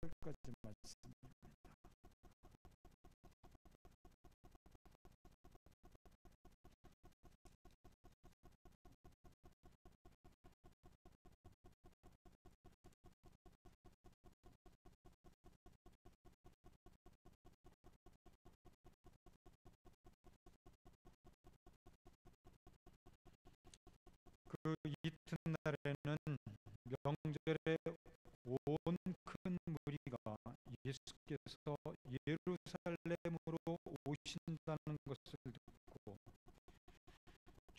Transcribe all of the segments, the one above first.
14절까지 말씀입니다. 그 이튿날에는 명절에 온 큰 무리가 예수께서 예루살렘으로 오신다는 것을 듣고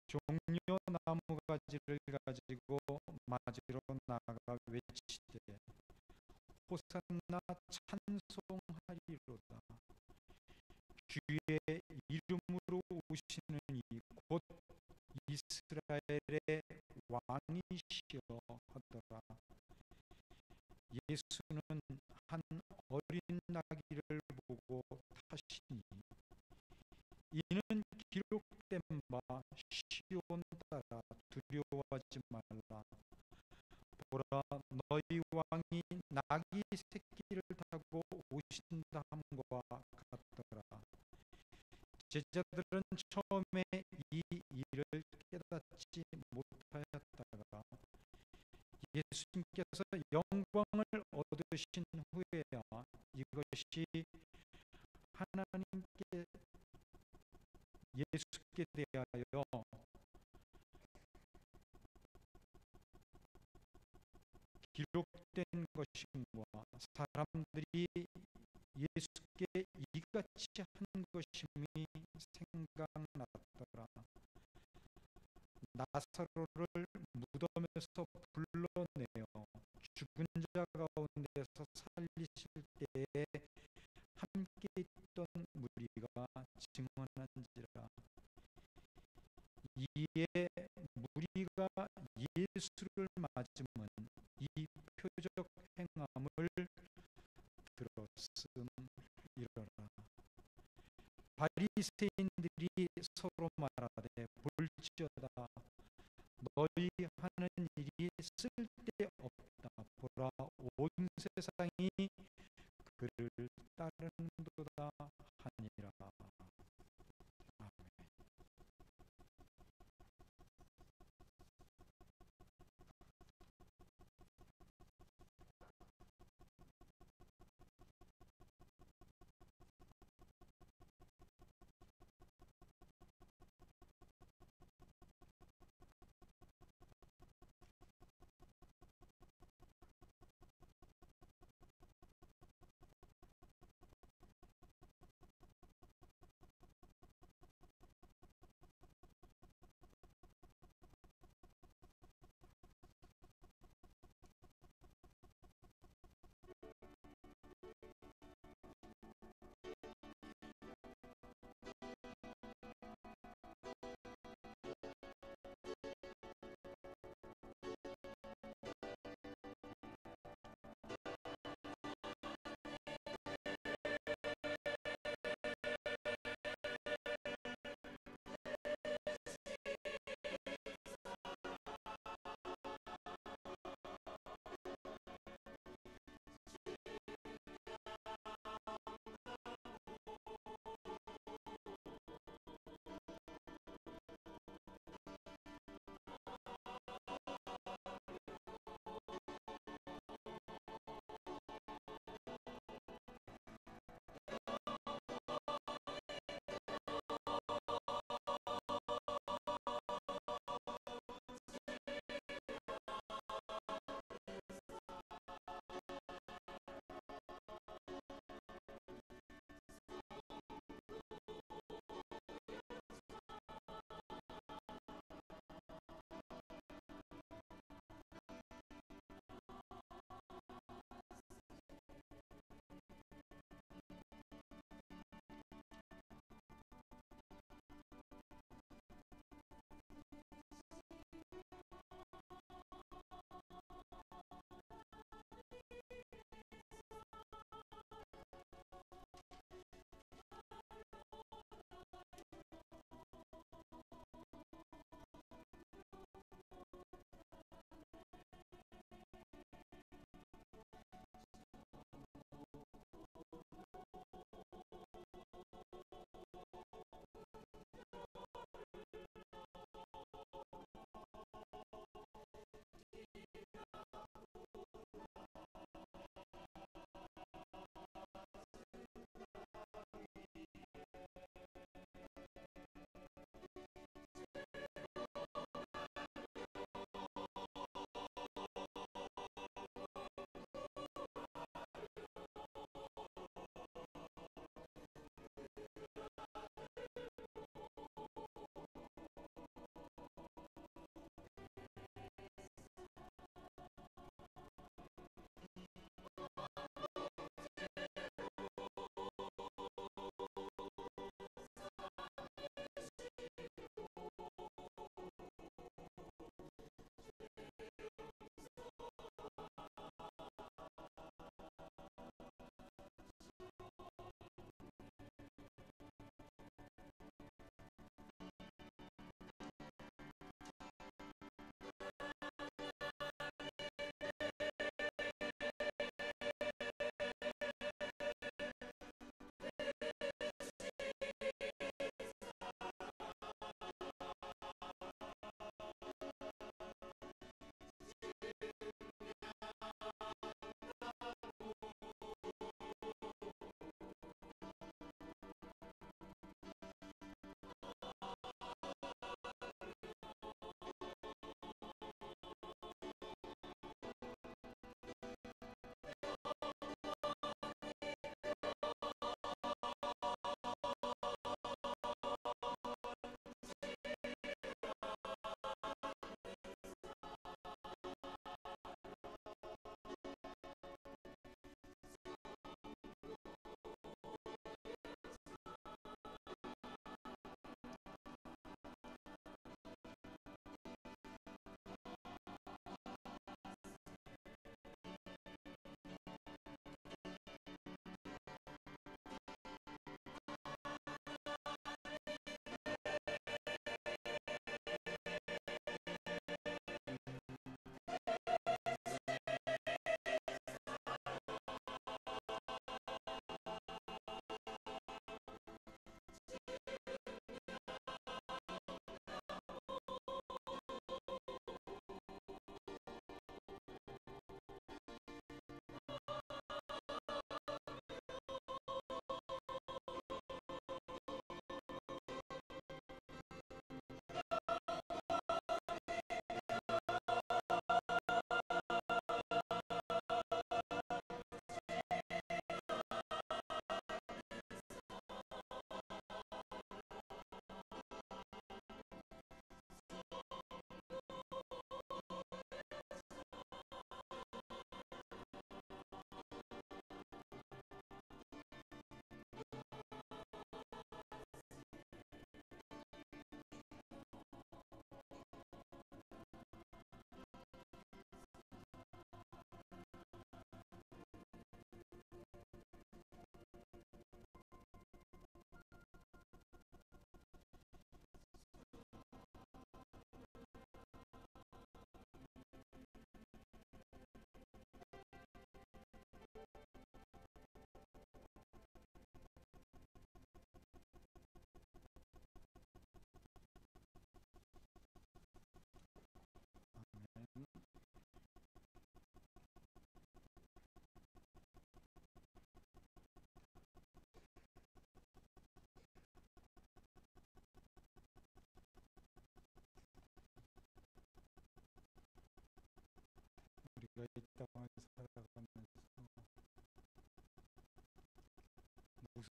종려 나무가지를 가지고 맞으러 나가 외치되 호산나 찬송하리로다. 주의 이름으로 오시는 이 곧 이스라엘의 왕이시여 하더라. 예수는 한 어린 나귀를 보고 타시니 이는 기록된 바 시온 따라 두려워하지 말라. 보라, 너희 왕이 나귀 새끼를 타고 오신다 함과 같더라. 제자들은 처음에 이 일을 깨닫지 못하였다가 예수님께서 영광을 얻으신 후에야 이것이 하나님께 예수께 대하여 기록된 것임과 사람들이 예수께 이같이 한 것임이 생각났더라. 나사로를 무덤에서 불러내어 죽은 자 가운데서 살리실 때에 함께 있던 무리가 증언한지라. 이에 무리가 예수를 맞으면 이 표적 행함을 들었음이러라. 바리새인들이 서로 말하되 볼지어다, 너희 하는 일이 쓸데없다. 보라, 온 세상이 그를 따르는도다 하니라. 아멘.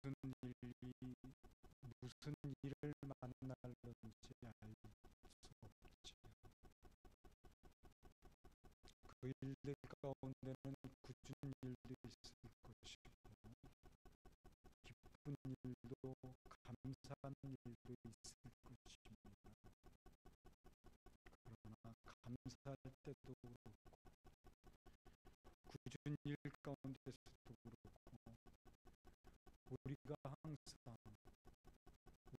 일이 무슨 일을 만날는지 알 수 없지. 그 일들 가운데는 굳은 일도 있을 것이고 기쁜 일도 감사한 일도 있을 것입니다. 그러나 감사할 때도 그렇고 굳은 일 가운데서도 그렇고 우리가 항상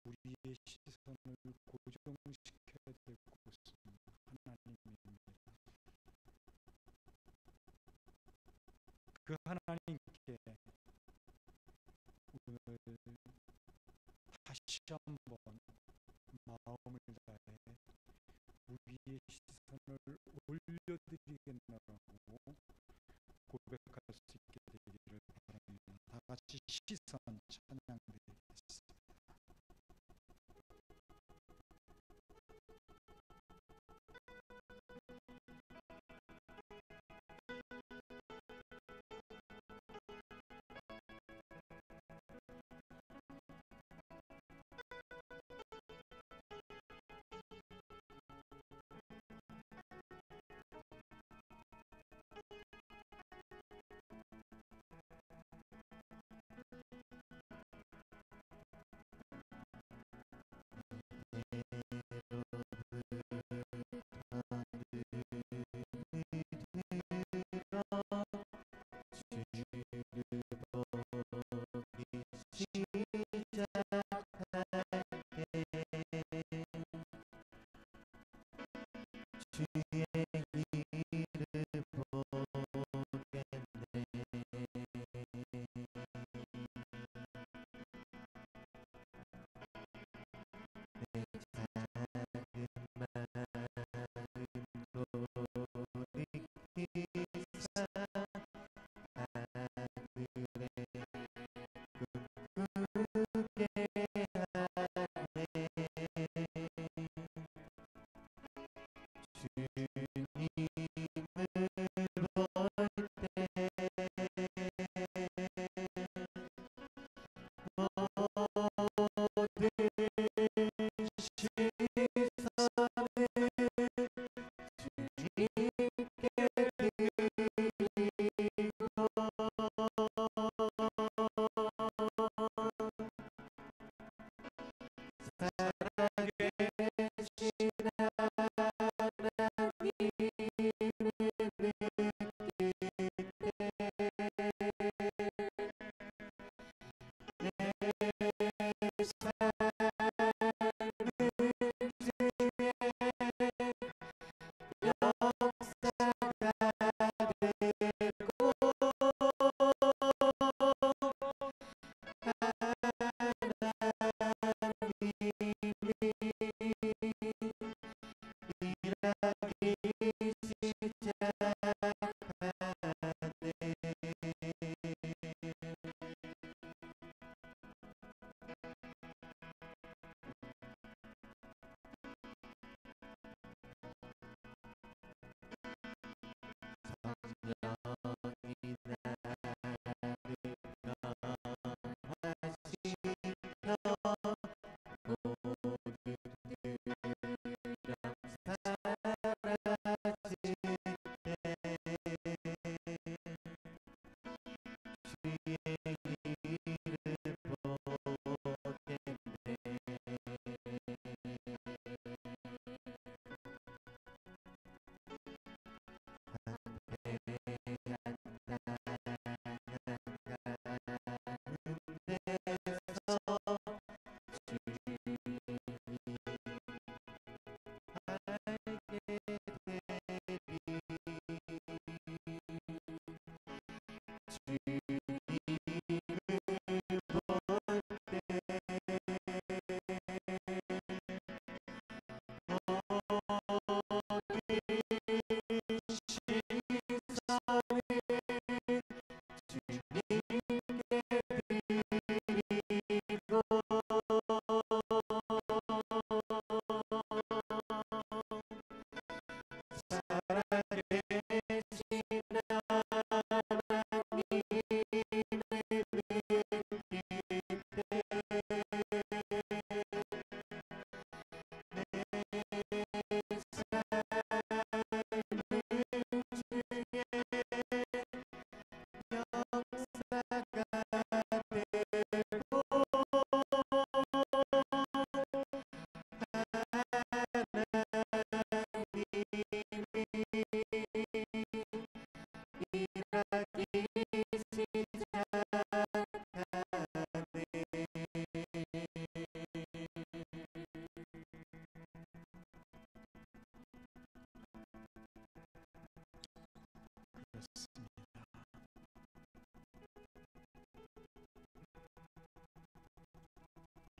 우리의 시선을 고정시켜야 될 곳은 하나님입니다. 그 하나님께 오늘 다시 한번 마음을 다해 우리의 시선을 올려드리겠노라고 고백할 수 있게 되기를 바랍니다. 다 같이 시선 찬양 드리겠습니다.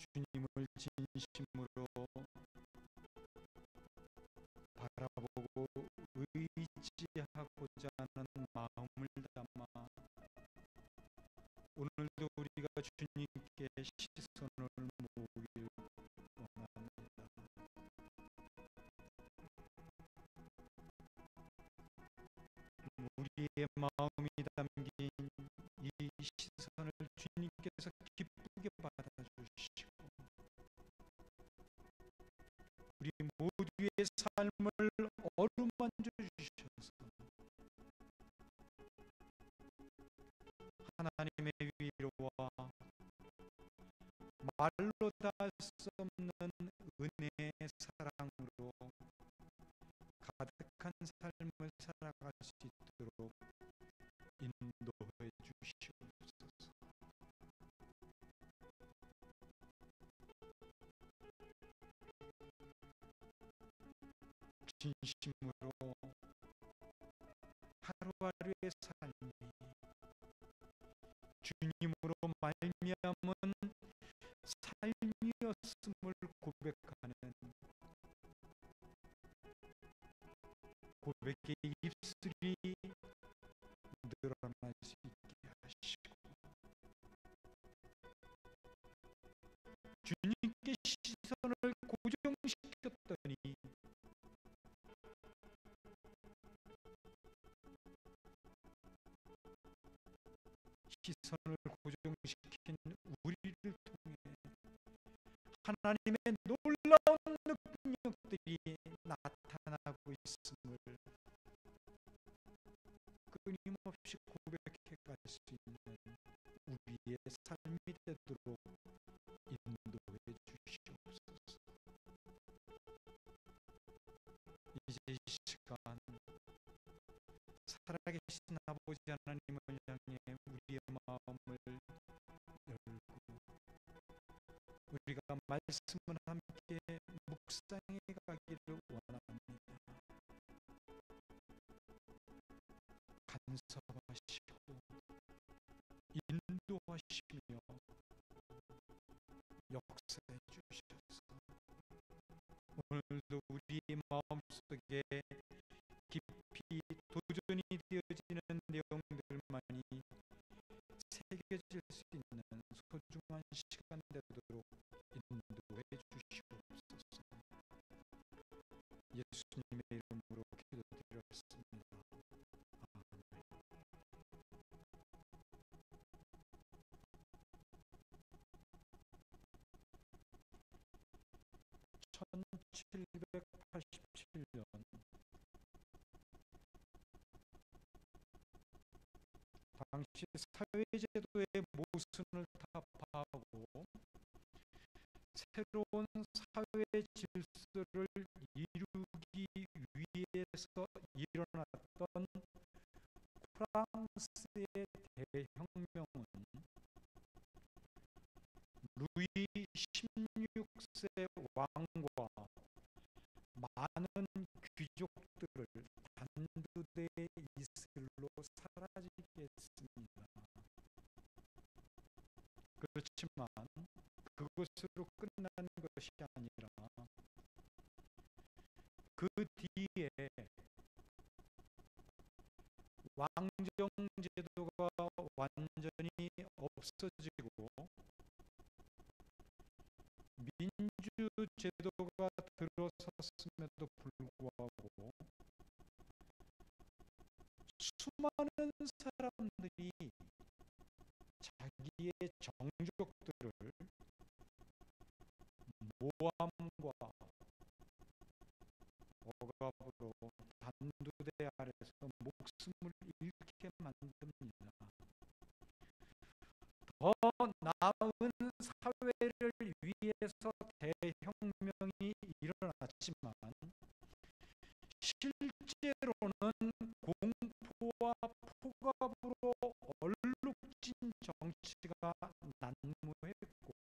주님을 진심으로 바라보고 의지하고자 하는 마음을 담아 오늘도 우리가 주님께 시선을 모으길 원합니다. 우리의 마음이 담긴 이 시선을 주님께서 기쁘게 받아주시고 우리 모두의 삶을 어루만져 주셔서 하나님의 위로와 말로 다 할 수 없는 은혜의 사랑으로 가득한 삶을 살아갈 수 있도록 인도해 주시옵소서. 진심으로 하루하루의 삶이 주님으로 말미암은 삶이었음을 고백하는 고백의 입술이 늘어날 수 있게 하시고 주님께 시선을 고정시켰더니 시선을 고정시킨 우리를 통해 하나님의 놀라운 능력들이 나타나고 있음을 끊임없이 고백해 갈 수 있는 우리의 삶이 되도록 인도해 주시옵소서. 이제 이 시간 살아계신 아버지 하나님을 향해 우리의 마음을 열고 우리가 말씀을 함께 묵상해 가기를 원합니다. 간섭하시고 인도하시며 역사해 주셔서 오늘도 우리의 마음속에 깊이 도전이 되어지는 내용들만이 새겨질 수 있는 소중한 시간 되도록 인도해 주시옵소서. 예수님의 이름으로 기도드렸습니다. 아멘. 1787년 당시 사회제도의 모순을 타파하고 새로운 사회 질서를 이루기 위해서 일어났던 프랑스의 대혁명은 루이 16세 왕과 많은 귀족들을 단두대의 이슬로 사라지게 했습니다. 그렇지만 그것으로 끝나는 것이 아니라 그 뒤에 왕정 제도가 완전히 없어지고 민주 제도가 들어섰음에도 불구하고 수많은 사람들이 자기의 정족들을 모함과 억압으로 단두대 아래서 목숨을 잃게 만듭니다. 더 나은 사회를 위해서 대혁명이 일어났지만 실제로는 공포와 폭압으로 얼룩진 정치가 난무했고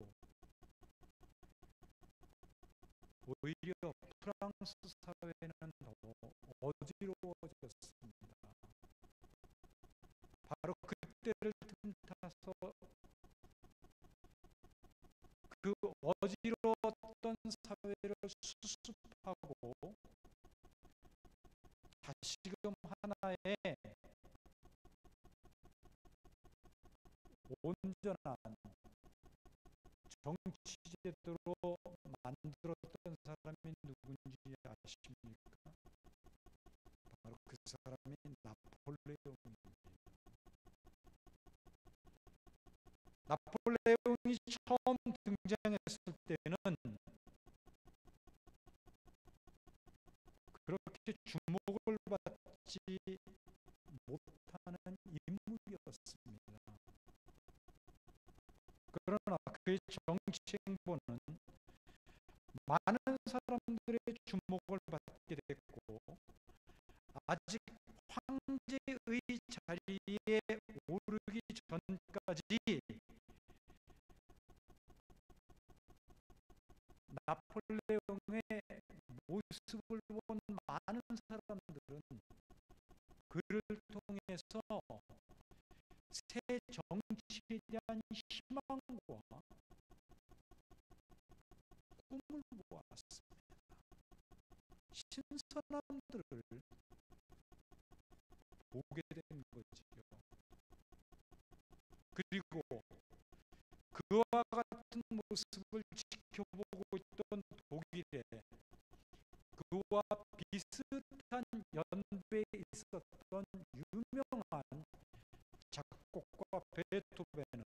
오히려 프랑스 사회는 더 어지러워졌습니다. 바로 그때를 틈타서 그 온전한 정치제도로 만들었던 사람이 누군지 아십니까? 바로 그 사람이 나폴레옹입니다. 나폴레옹이 처음 등장했을 때는 그렇게 주목을 받지 못하는 인물이었습니다. 그러나 그의 정치 행보는 많은 사람들의 주목을 받게 됐고, 아직 황제의 자리에 오르기 전까지 나폴레옹의 모습을 본 많은 사람들은 그를 통해서 새 정치에 대한 희망과 꿈을 보았습니다. 신선함들을 보게 된 거지요. 그리고 그와 같은 모습을 지켜보고 있던 독일에 그와 비슷한 연배에 있었던 유명한 작곡가 베토벤은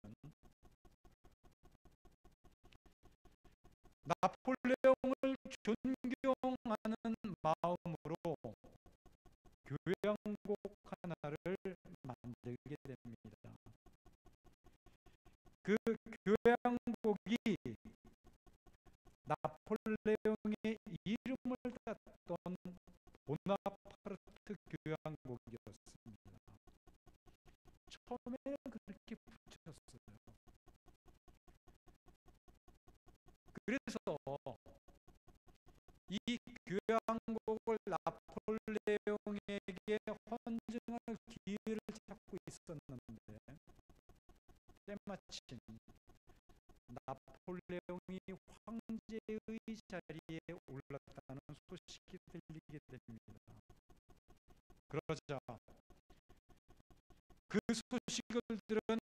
나폴레옹을 존경하는 마음으로 교향곡 하나를 만들게 됩니다. 그 교향곡이 나폴레옹의 이름을 땄던 보나파르트 교향곡이었습니다. 처음에는 그렇게 붙였어요. 그래서 이 교향곡을 나폴레옹에게 헌증할 기회를 찾고 있었는데, 때마침 나폴레옹이 황제의 자리에 올랐다는 소식이 들리게 됩니다. 그러자 그 소식을 들은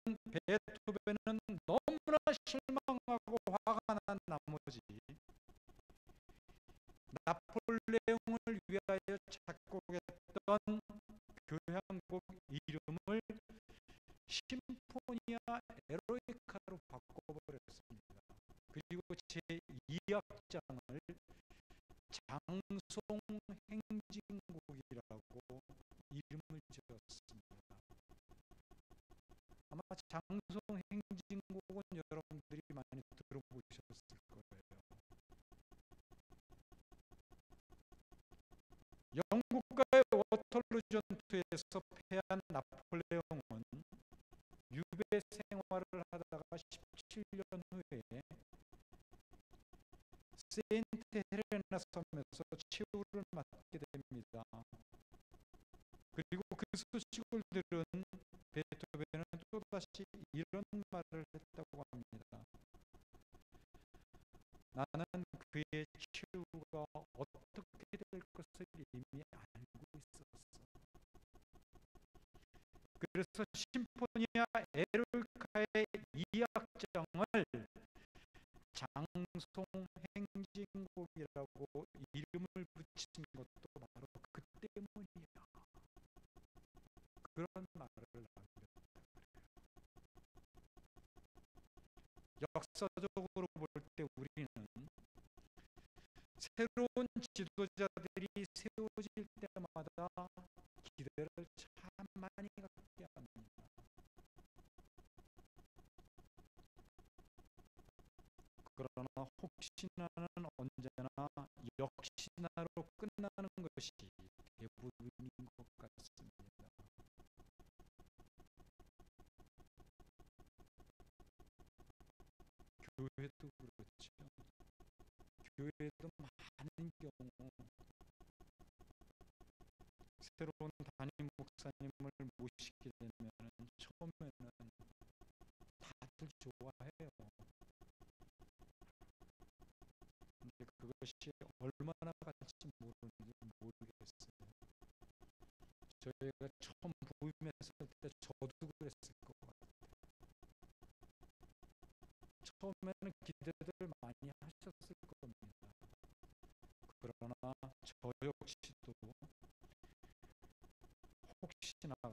베토벤은 너무나 실망하고 화가 난 나머지 나폴레옹을 위하여 작곡했던 교향곡 이름을 심포니아 에로이카로 바꿔버렸습니다. 그리고 제2악장을 장송 행진곡이라고 이름을 지었습니다. 아마 장송 행진곡은 여러분들이 많이 들어보셨을 거예요. 영국과의 워털루 전투에서 패한 나폴레옹은 유배 생활을 하다가 17년 후에 세인트 헬레나 섬에서 치유를 맡게 됩니다. 그리고 그 소식을 들은 베토벤은 또다시 이런 말을 했다고 합니다. 나는 그의 치유가 어떻게 될 것을 이미 알고 있었어. 그래서 심포니아 에로이카의 이 악장을 장송 행진곡이라고 이름을 붙인 것도 바로 그 때문이야. 그런 말을 남겼다. 역사적으로 볼 때 우리는 새로운 지도자들이 세워질 때마다 기대를 참 많이 갖게 합니다. 그러나 혹시나는 언제나 역시나로 끝나는 것이 대부분인 것 같습니다. 교회도 그렇죠. 교회도 많은 경우 새로운 담임 목사님을 모시게 되면 처음에는 다들 좋아해요. 근데 그것이 얼마나 갈지 모르겠어요. 저희가 처음 부임했을 때 저도 그랬을 것 같아요. 처음에는 기대들 많이 하셨을 겁니다. 그러나 저 역시도 혹시나가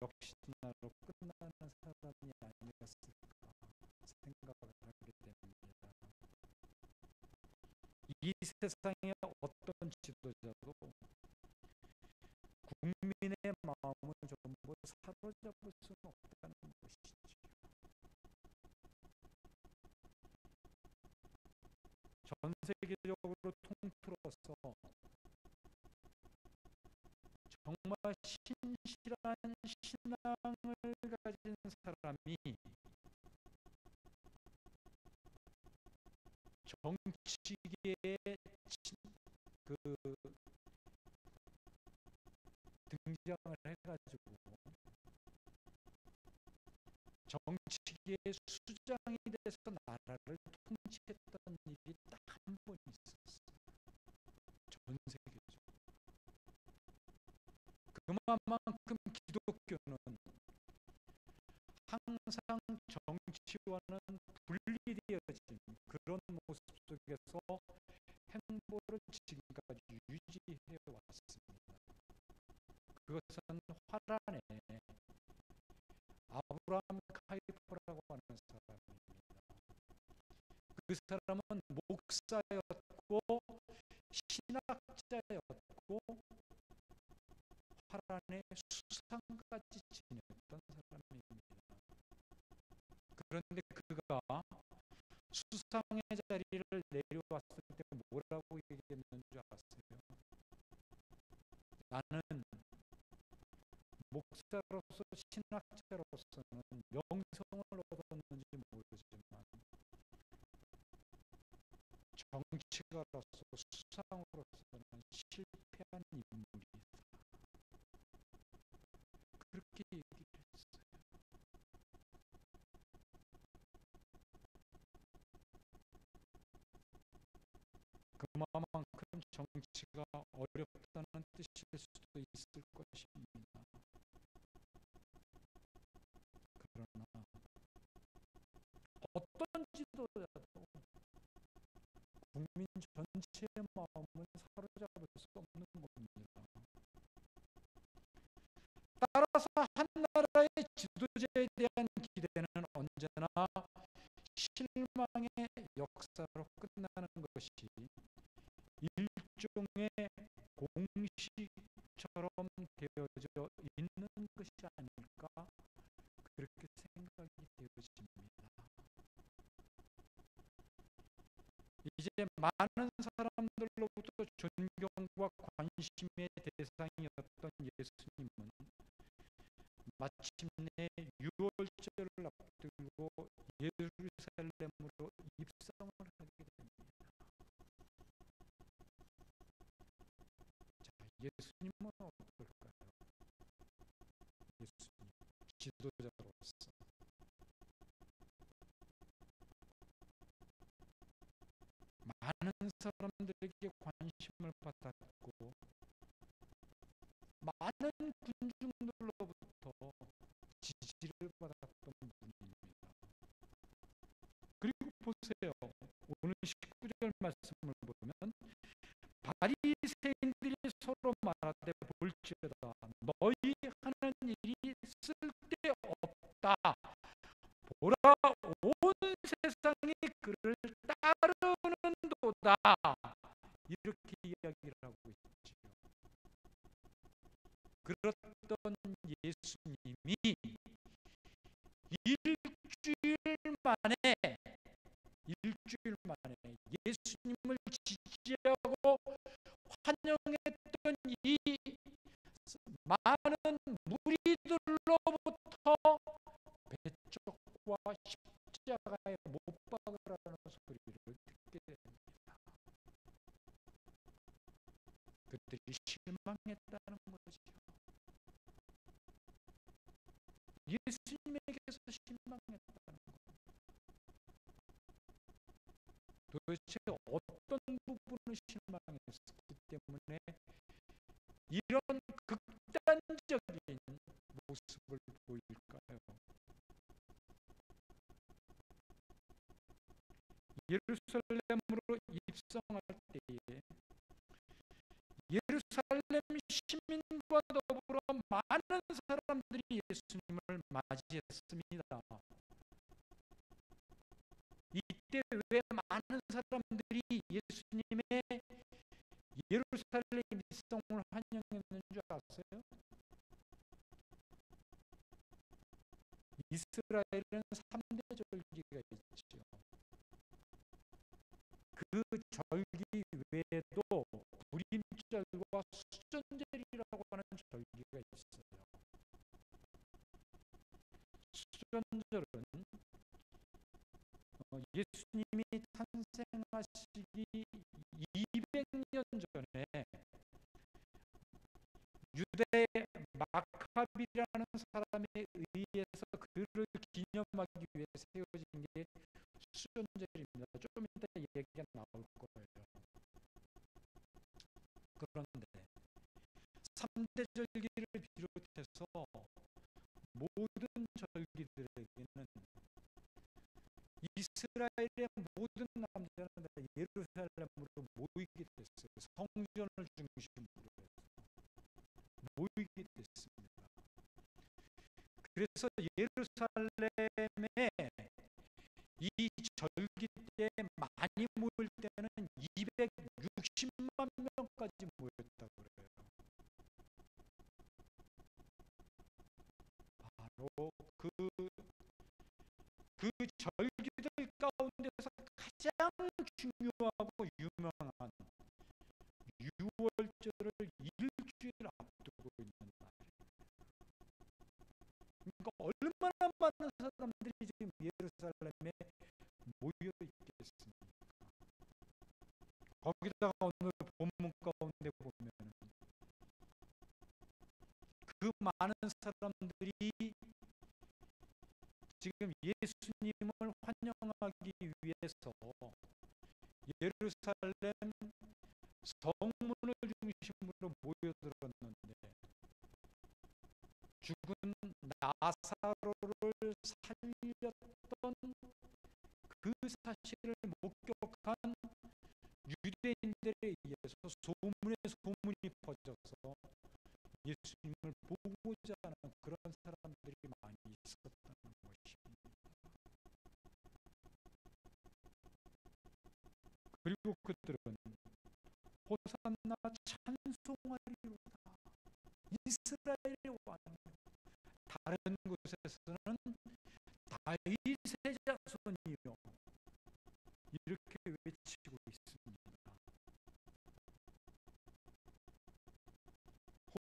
역시나로 끝나는 사람이 아니었을까 생각을 하게 됩니다. 이 세상에 어떤 지도자도 국민의 마음을 전부 사로잡을 수는 없다는 것이죠. 전 세계적으로 통틀어서 정말 신실한 신앙을 가진 사람이 정치계에 그 등장을 해가지고 정치계의 수장이 돼서 나라를 통치했던 일이 딱 한 번 있었어요. 전 세계적으로. 그만큼 기독교는 항상 정치와는 분리되어진 그런 모습 속에서 행보를 지금까지 유지해 왔습니다. 그것은 화란의 아브라함 카이퍼라고 하는 사람입니다. 그 사람은 목사였고 신학자였고 화란의 수상까지 지냈던 사람입니다. 그런데 그가 수상의 자리를 내려왔을 때 뭐라고 얘기했는 줄 아세요? 나는 목사로서 신학자로서는 명성을 얻었는지 모르지만 정치가로서 수상으로서는 실패한 인물이다. 그렇게 얘기를 했어요. 그만큼 정치가 어렵다는 뜻일 수도 있을 것입니다. 그러나 어떤 지도자도 국민 전체의 마음을 사로잡을 수 없는 겁니다. 따라서 한 나라의 지도자에 대한 기대는 언제나 실망의 역사로 끝나는 것이 일종의 공식처럼 되어져 있는 것이 아닐까 그렇게 생각이 되어집니다. 이제 많은 사람들로부터 존경과 관심의 대상이었던 예수님은 마침내 유월절을 앞두고 예루살렘으로 입성을 하게 됩니다. 자, 예수님은 어떨까요? 예수님, 지도자로서 많은 사람들에게 관심을 받았고 많은 군중들로부터 지지를 받았던 분입니다. 그리고 보세요. 오늘 19절 말씀을 보면 바리새인들이 서로 말하되 볼지어다 너희 하는 일이 쓸데없다. 보라 온 세상이 그를 따르는도다. 이렇게 이야기를 하고 있죠. 그렇던 예수님이 일주일 만에 예수님을 지지하고 환영했던 이 많은 무리들로부터 배척과 십자가에 못 박으라는 소리를 듣게 됩니다. 그들이 실망했다는 거죠. 예수님에게서 실망했다는 거예요. 도대체 어떤 부분을 실망했기 때문에 이런 극단적인 모습을 보일까요? 예루살렘으로 입성할 때에 예루살렘 시민과 더불어 많은 사람들이 예수님을 맞이했습니다. 이때 왜 많은 사람들이 예수님의 예루살렘 입성을 환영했는 줄 아세요? 이스라엘에는 3대 절기가 있죠. 그 절기 외에도 불임절과 수전절이라고 하는 절기가 있어요. 수전절은 예수님이 탄생하시기 200년 전에 유대의 마카비라는 사람에 의해서 그를 기념하기 위해 세워진 게 수전절입니다. 좀 이따 얘기가 나올 거예요. 그런데 3대 절기를 비롯해서 모든 절기들에게는 이스라엘의 모든 남자는 다 예루살렘으로 모이게 됐어요. 성전을 중심으로 해서 모이게 됐습니다. 그래서 예루살렘에 이 절기 때 많이 모일 때는 260만 명까지 모였다고 그래요. 바로 그 절기들 가운데서 가장 중요하고 유명한 유월절을 일주일 앞두고 있는 날이에요. 그러니까 얼마나 많은 사람들이 지금 예루살렘에 모여 있겠습니까? 거기다가 오늘 본문 가운데 보면 그 많은 사람들이 지금 예수님을 환영하기 위해서 예루살렘 성문을 중심으로 모여들었는데 죽은 나사로를 살렸던 그 사실을 목격한 유대인들에 의해서 소문이 퍼져서 예수님을 보고자 하는 그런 사람들이 많이 있었다는 것입니다. 그리고 그들은 호산나 찬송하리로다. 이스라엘의 왕이요. 다른 곳에서는 다윗의 자손이요. 이렇게 외치고 있습니다.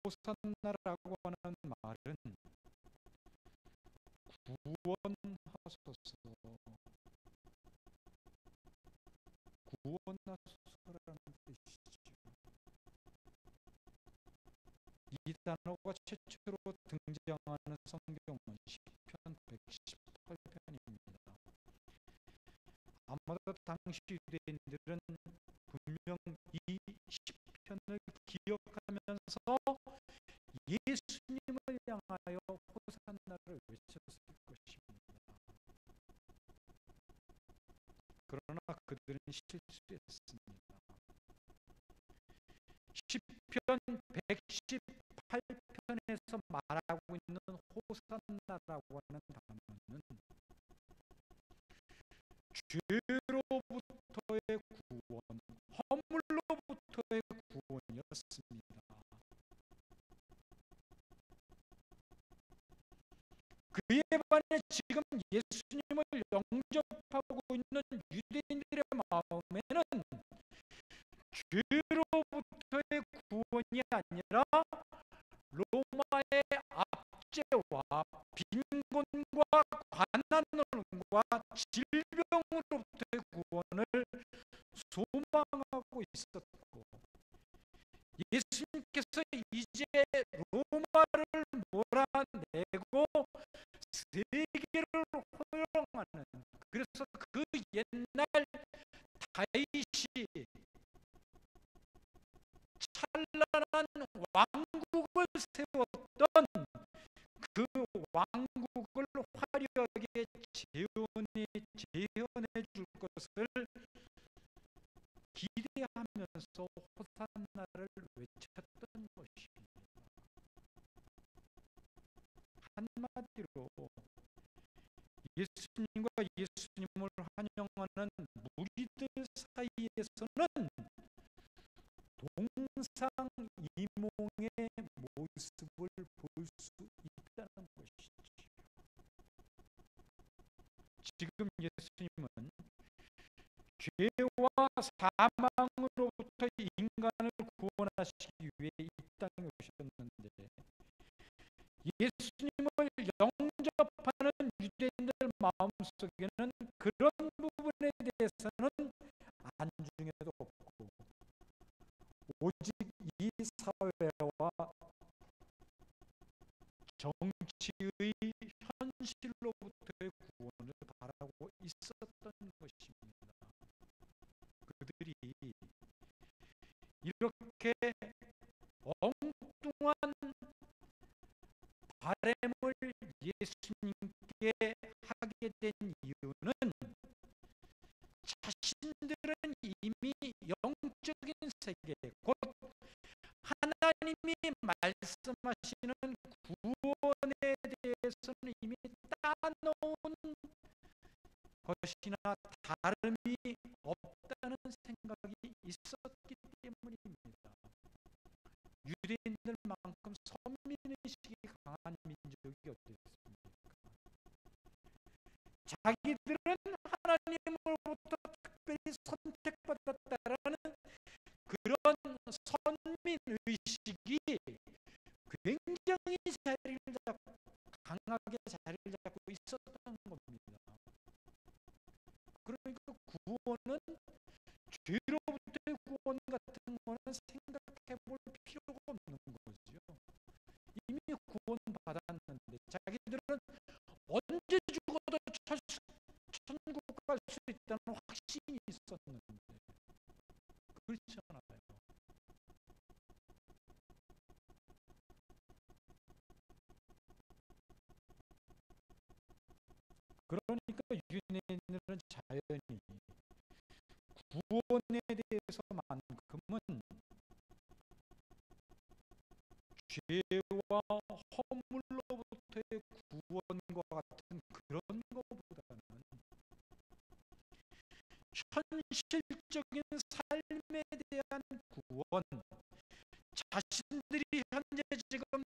호산나라고 하는 말은 구원하소서, 구원하소서라는 뜻이죠. 이 단어가 최초로 등장하는 성경은 시편 118편입니다. 아마도 당시 유대인들은 분명 이 시편을 기억하면서 예수님을 향하여 호산나를 외쳤을 것입니다. 그러나 그들은 실수했습니다. 시편 118편에서 말하고 있는 호산나라고 하는 단어는 죄로부터의 구원, 허물로부터의 구원이었습니다. 그에 반해 지금 예수님을 영접하고 있는 유대인들의 마음에는 죄로부터의 구원이 아니라 로마의 압제와 빈곤과 가난과 질병으로부터의 구원을 소망하고 있었고, 예수님께서 이제 로마를 몰아내고 세계를 호령하는, 그래서 그 옛날 다윗이 찬란한 왕국을 세웠던 그 왕국을 화려하게 재현해 줄 것을 예수님과 예수님을 환영하는 무리들 사이에서는 동상이몽의 모습을 볼 수 있다는 것이죠. 지금 예수님은 죄와 사망으로부터 인간을 구원하시기 위해 이 땅에 오셨는데, 예수님을 영접하는 유대인들 마음속에는 그런 부분에 대해서는 안중에도 없고, 오직 이 사회와 정치의 현실로부터의 구원을 바라고 있었던 것입니다. 그들이 이렇게 엉뚱한 바램을 예수님께 하게 된 이유는 자신들은 이미 영적인 세계, 곧 하나님이 말씀하시는 구원에 대해서는 이미 따놓은 것이나 다름이 없다는 생각이 있었기 때문입니다. 유대인들만큼 선민의식이 강한 민족이 어디 있습니까? 자기들은 하나님으로부터 특별히 선택받았다라는 그런 선민의식이 굉장히 강하게 자리를 잡고 있었던 겁니다. 그러니까 구원은, 죄로부터의 구원 같은 거는 생각해 볼 필요가 없는 거죠. 이미 구원 받았는데 자기들은 언제 죽어도 천국 갈 수 있다는 확신이 있었는데, 그렇잖아요. 그러니까 유대인들은 자연히 구원에 대해서만큼은 죄와 허물로부터의 구원과 같은 그런 것보다는 현실적인 삶에 대한 구원, 자신들이 현재 지금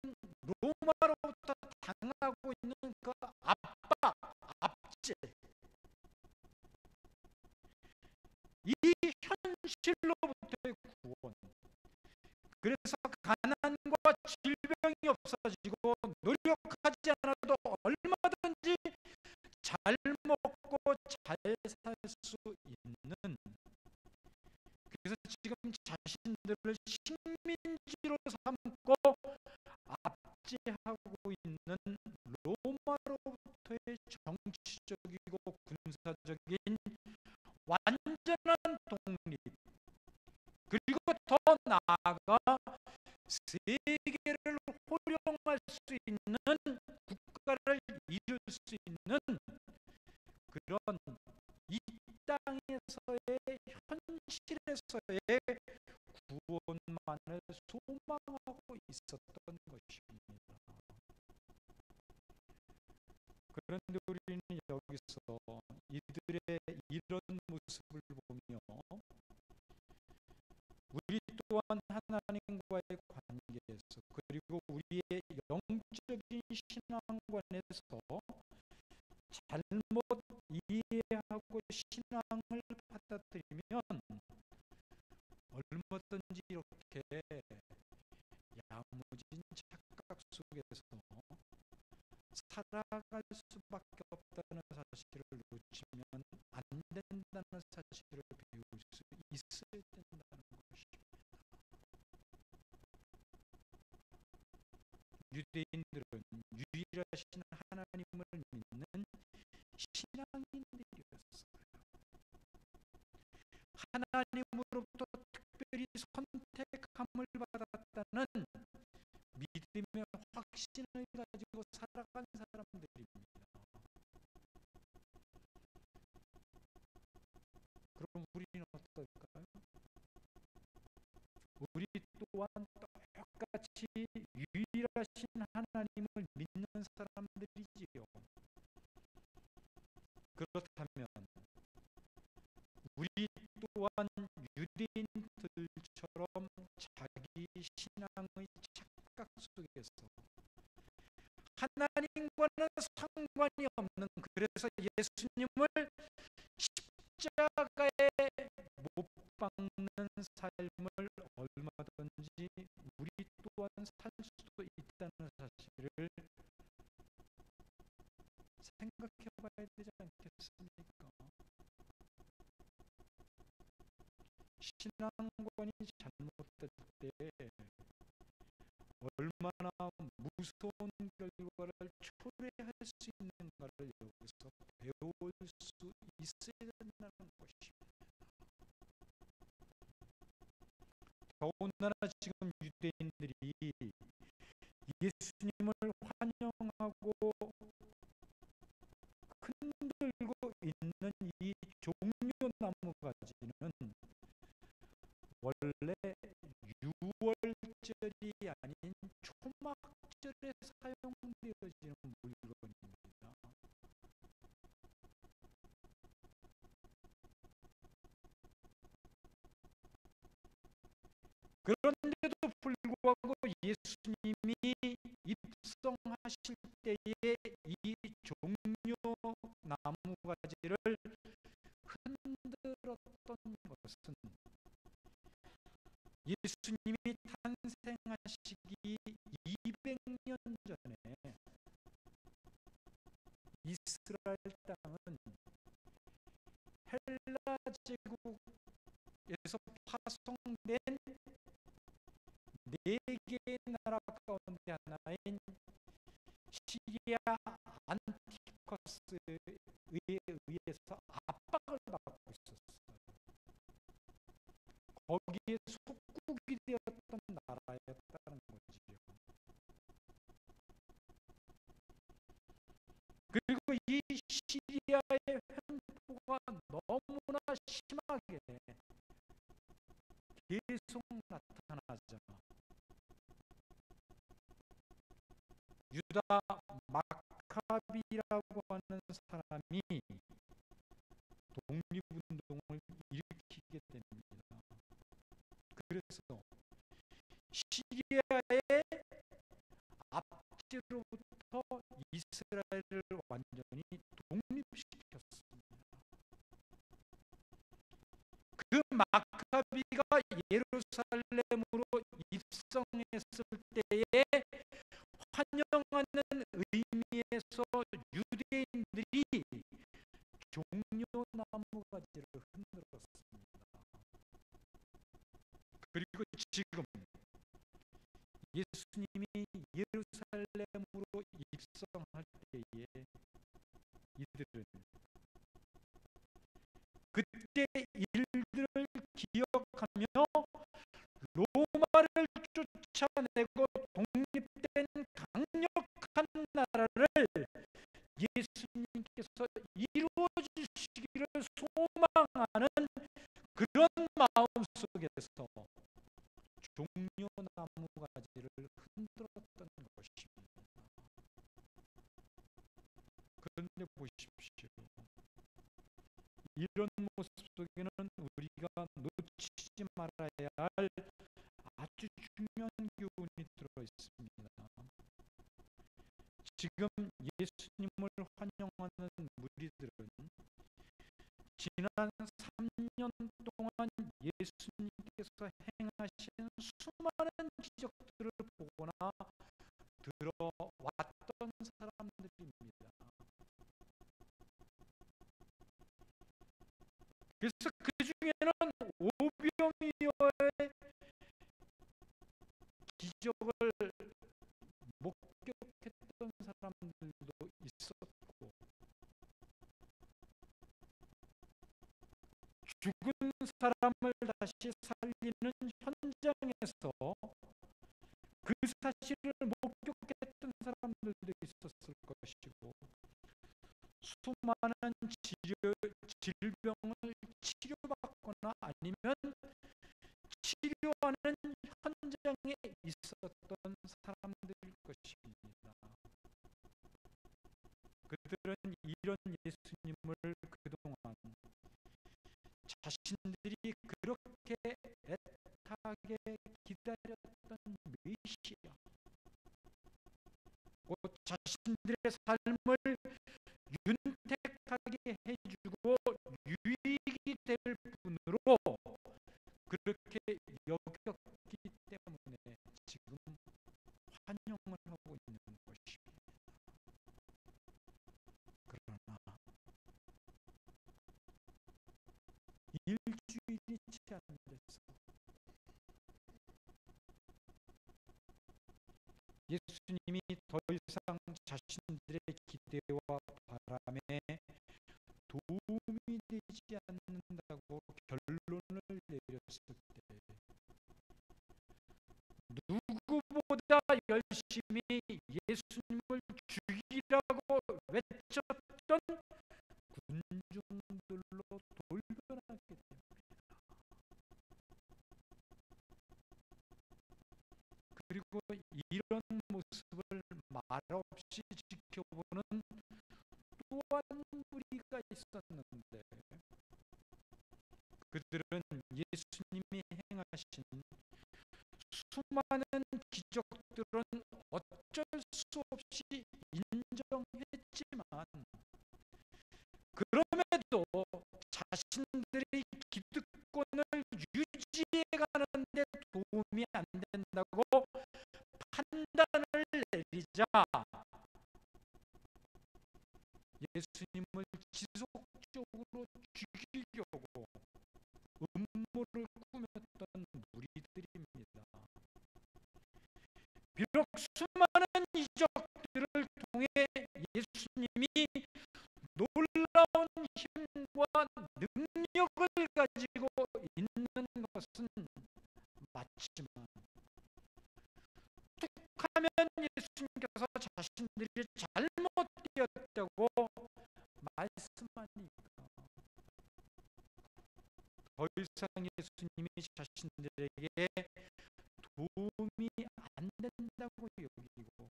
로마로부터 당하고 있는 그 압박, 압제, 이 현실로부터의 구원. 그래서 가난과 질병이 없어지고 노력하지 않아도 얼마든지 잘 먹고 잘 살 수 있는, 그래서 지금 자신들을 식민지로 삼고 압제하고 있는 로마로부터의 정치적이고 군사적인 완전한 독립, 그리고 더 나아가 세계를 호령할 수 있는, 국가를 이룰 수 있는 그런 이 땅에서의 현실에서의 구원만을 소망하고 있었던 것입니다. 그런데 우리는 여기서 이들의 이런 모습을 보며 우리 또한 하나님과의 관계에서, 그리고 우리의 영적인 신앙관에서 잘못 이해하고 신앙을 받아들이면 얼마든지 이렇게 야무진 착각 속에서 살아갈 수밖에 없다는 사실을 놓치면 안 된다는 사실을 배울 수 있어야 된다는 것입니다. 유대인들은 유일하신 하나님을 믿는 신앙인들이었어요. 하나님으로부터 특별히 선택함을 받았다는 믿음의 확신을 가지고 살아간 사람들입니다. 그럼 우리는 어떨까요? 우리 또한 똑같이 유일하신 하나님을 믿는 사람들이지요. 그렇다면 우리 또한 유대인들처럼 자기 신앙의 착각 속에서 하나님과는 상관이 없는, 그래서 예수님을 십자가에 못 박는 삶을 얼마든지 우리 또한 살 수도 있다는 사실을 생각해 봐야 되지 않겠습니까? 신앙관이 잘못될 때 얼마나 무서운 결과를 초래할 수 있는가를 여기서 배울 수 있어야 된다는 것입니다. 더군다나 지금 유대인들이 예수님을 환영하고 흔들고 있는 이 종려나무 가지는 원래 유월절이 아닌 초막절에 사용되어지는 물건입니다. 그런데도 불구하고 예수님이 입성하실 때에 이 종려나무 가지를 흔들었던 것은 예수님이 탄생하시기 200년 전에 이스라엘 땅은 헬라 제국에서 파송된 네 개의 나라 가운데 하나인 시리아 안티커스에 의해서 압박을 받고 있었어요. 거기에 속국이 되었던 나라였다는 거지요. 그리고 이 시리아의 횡포가 너무나 심하게 계속 나타나자 유다 마카비라고 하는 사람이 독립운동을 일으키게 됩니다. 그래서 시리아의 압제로부터 이스라엘을 완전히 독립시켰습니다. 그 마카비가 예루살렘으로 입성했을 때에 환영하는 의미에서 유대인들이 종려나무 가지를 흔들었습니다. 그리고 지금 예수님이 예루살렘으로 입성할 때에 이들은 그때 일들을 기억하며 로마를 쫓아내고 독립된 강력한 나라를 예수님께서 이루어 주시기를 소망하는 그런 마음 속에서 종려나무 가지를 흔들었던 것입니다. 그런데 보십시오. 이런 모습 속에는 우리가 놓치지 말아야 할 아주 중요한 교훈이 들어 있습니다. 지금 예수님을 환영하는 무리들은 지난 3년 동안 예수님께서 행하신 수많은 기적들을 보거나 들어왔던 사람들입니다. 그래서 그 중에는 오병이어의 기적을 목격했던 사람들도 있었고, 죽은 사람을 다시 살리는 현장에서 그 사실을 목격했던 사람들도 있었을 것이고, 수많은 질병을 치료받거나 아니면 치료하는 현장에 있었던 사람들일 것입니다. 그들은 이런 예수님을 자신들이 그렇게 애타게 기다렸던 메시아, 곧 자신들의 삶을 윤택하게 해주고 유익이 될 분으로 그렇게 여겼기 때문에 지금 환영을 하고 있는 것입니다. 그러나 일주일이 채 안 됐어. 예수님이 더 이상 자신들의 기대와 바람에 도움이 되지 않는다고 결론을 내렸을 때 누구보다 열심히 예수님을 죽이라고 외쳤던 군중들로 돌변하게 됩니다. 그리고 이런 모습을 말없이 지켜보는 또한 무리가 있었는데 그들은 예수님이 행하신 수많은 기적들은 어쩔 수 없이 인정했지만 그럼에도 자신들의 기득권을 유지해가는 데 도움이 안 된다고 판단을 내리자 예수님을 지속적으로 죽이려고 음모를 꾸몄던 무리들입니다. 비록 수많은 이적들을 통해 예수님이 놀라운 힘과 능력을 가지고 있는 것은 맞지만 툭하면 예수님께서 자신들이 잘못되었다고 말씀하니까 더 이상 예수님이 자신들에게 도움이 안 된다고 여기고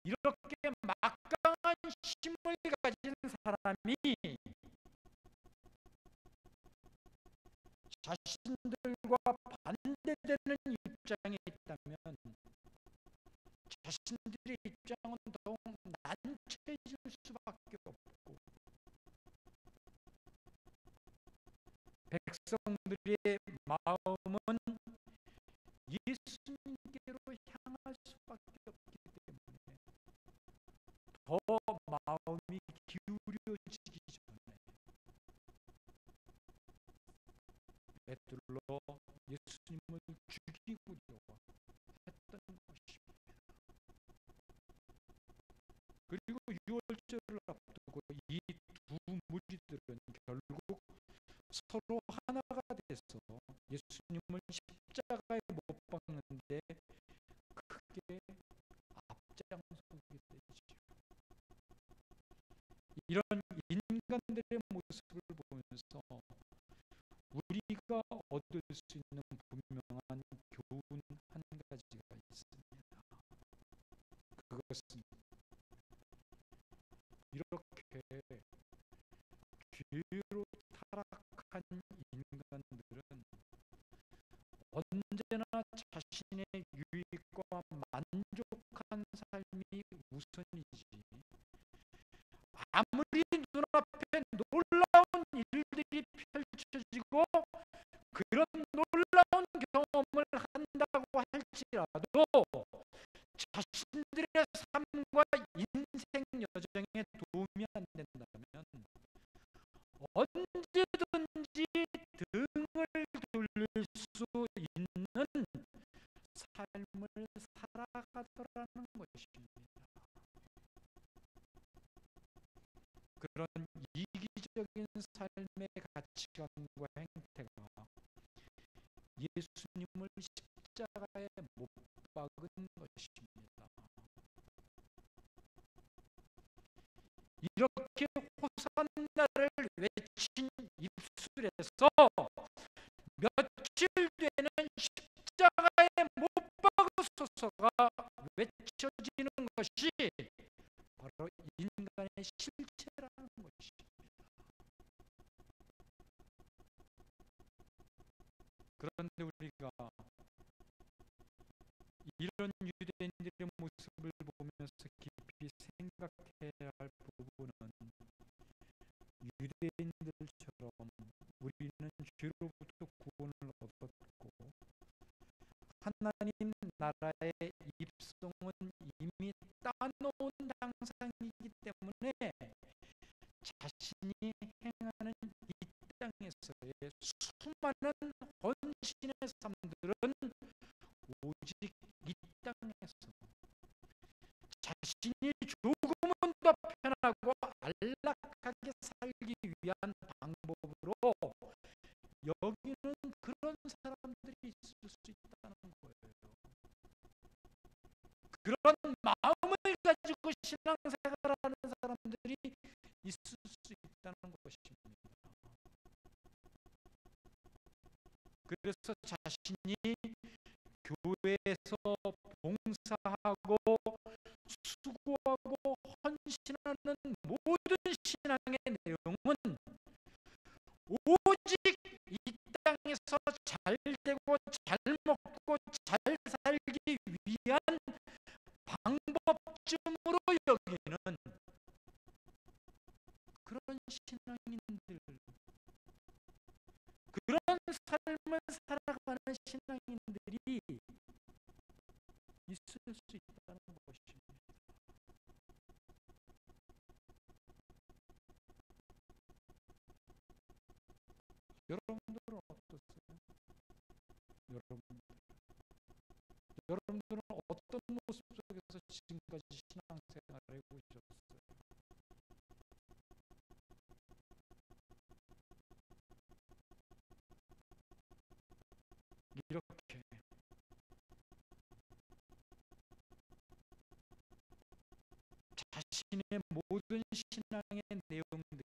이렇게 막강한 힘을 가진 사람이 자신들과 반대되는 입장에 있다면 자신들의 입장은 더욱 난처해질 수밖에 없고 백성들의 마음은 예수님께로 향할 수밖에 없기 때문에 더 마음이 기울여지기 전에 애들로 예수님을 죽이고자 했던 것입니다. 그리고 유월절을 앞두고 이 두 무리들은 결국 서로 하나가 돼서 예수님을 십자가에 못 박는데 크게 앞장서게 되죠. 이런 인간들의 모습을 보면서 우리가 얻을 수 있는 분명한 교훈 한 가지가 있습니다. 그것은 이렇게 죄로 타락한 인간들은 언제나 자신의 유익과 만족한 삶이 우선이지 아무리 눈앞에 놀라운 일들이 펼쳐지고 그런 놀라운 경험을 한다고 할지라도 자신들의 삶과 인생 여정에 도움이 안 된다면 언제든지 등을 돌릴 수 있는 삶을 살아가더라는 것입니다. 그런 이기적인 삶의 가치관과 행태가 예수님을 십자가에 못 박은 것입니다. 이렇게 호산나를 외친 입술에서 며칠 뒤에는 십자가에 못 박으소서가 외쳐지는 것이 바로 인간의 실체라는 것입니다. 이런 유대인들의 모습을 보면서 깊이 생각해야 할 부분은, 유대인들처럼 우리는 죄로부터 구원을 얻었고 하나님 나라의 입성은 이미 따놓은 당상이기 때문에 자신이 행하는 이 땅에서의 수많은 헌신의 삶들은 오직 이 땅에서 자신이 조금은 더 편하고 안락하게 살기 위한 방법으로 여기는 그런 사람들이 있을 수 있다는 거예요. 그런 마음을 가지고 신앙생활하는 사람들이 있을 수 있다는 것입니다. 그래서 자신이 교회에서 봉사하고 수고하고 헌신하는 모든 신앙의 내용은 오직 이 땅에서 잘 되고 잘 먹고 잘 살기 위한 방법쯤으로 여기는 그런 신앙인들, 그런 삶을 살아가는 신앙인들이 있을 수 있다는 것입니다. 여러분들은 어떻어요? 여러분들은 어떤 모습 속에서 지금까지 신앙생활을 해보셨어요? 이렇게 자신의 모든 신앙의 내용들이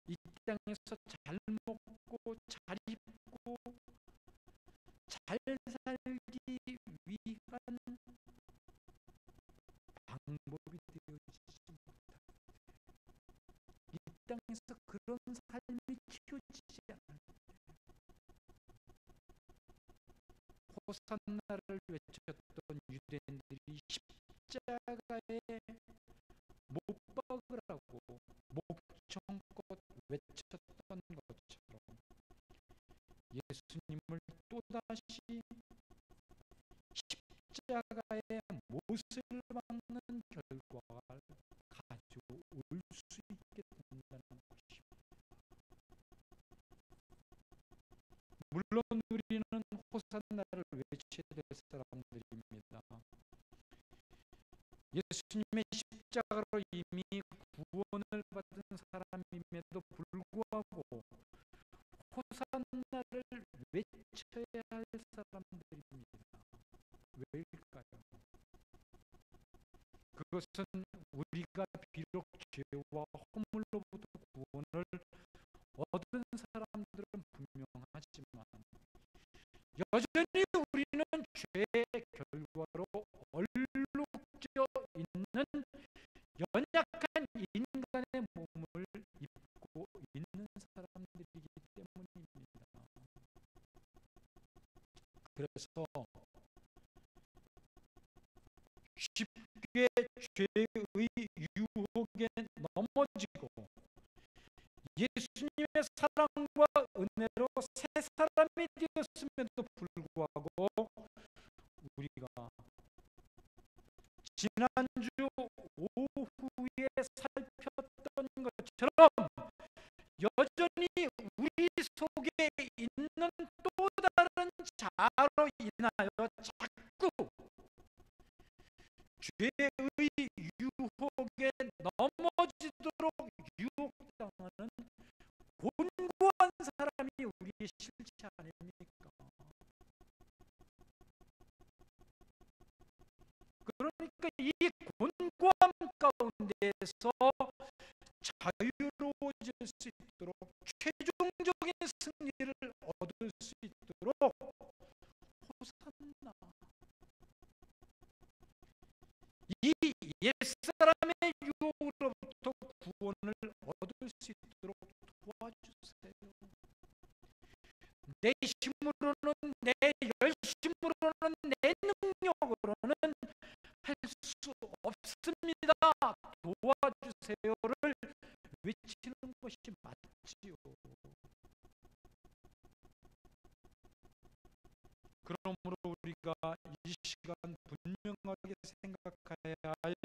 이 땅에서 잘 먹고 잘 입고 잘 살기 위한 방법이 되어지지 못합니다. 이 땅에서 그런 삶이 키워지지 않을 때 호산나를 외쳤던 유대인들이 십자가에 못 박으라고 목청껏 외쳤던 것처럼 예수님을 또다시 십자가의 못을 박는 결과를 가져올 수 있게 된다는 것입니다. 물론 우리는 호산나를 외쳐야 될 사람들입니다. 예수님의 십자가로 이미 구원을 받은 사람임에도 불구하고 호산나를 외쳐야 할 사람들입니다. 왜일까요? 그것은 우리가 비록 죄와 허물로부터 구원을 얻은 사람들은 분명하지만 여전히 우리는 죄의 결과로 얼룩져 있는 연약한 인간의 몸을 입고 있는 사람들이기 때문입니다. 그래서 쉽게 죄의 유혹에 넘어지고 예수님의 사랑과 은혜로 새 사람이 되었음에도 불구하고 우리가 지난주 오후에 살폈던 것처럼 여전히 우리 속에 있는 또 다른 자아로 인하여 자꾸 죄의 유혹에 넘어지도록 유혹당하는 곤고한 사람이 우리의 실체 아닙니까? 그러니까 이 곤고함 가운데서 자유로워질 수 있도록 최종적인 승리를 얻을 수 있도록 호산나, 이 옛사람의 유혹으로부터 구원을 얻을 수 있도록 도와주세요. 내 힘으로는, 내 열심으로는, 내 외치는 것이 맞지요. 그러므로 우리가 이 시간 분명하게 생각해야 할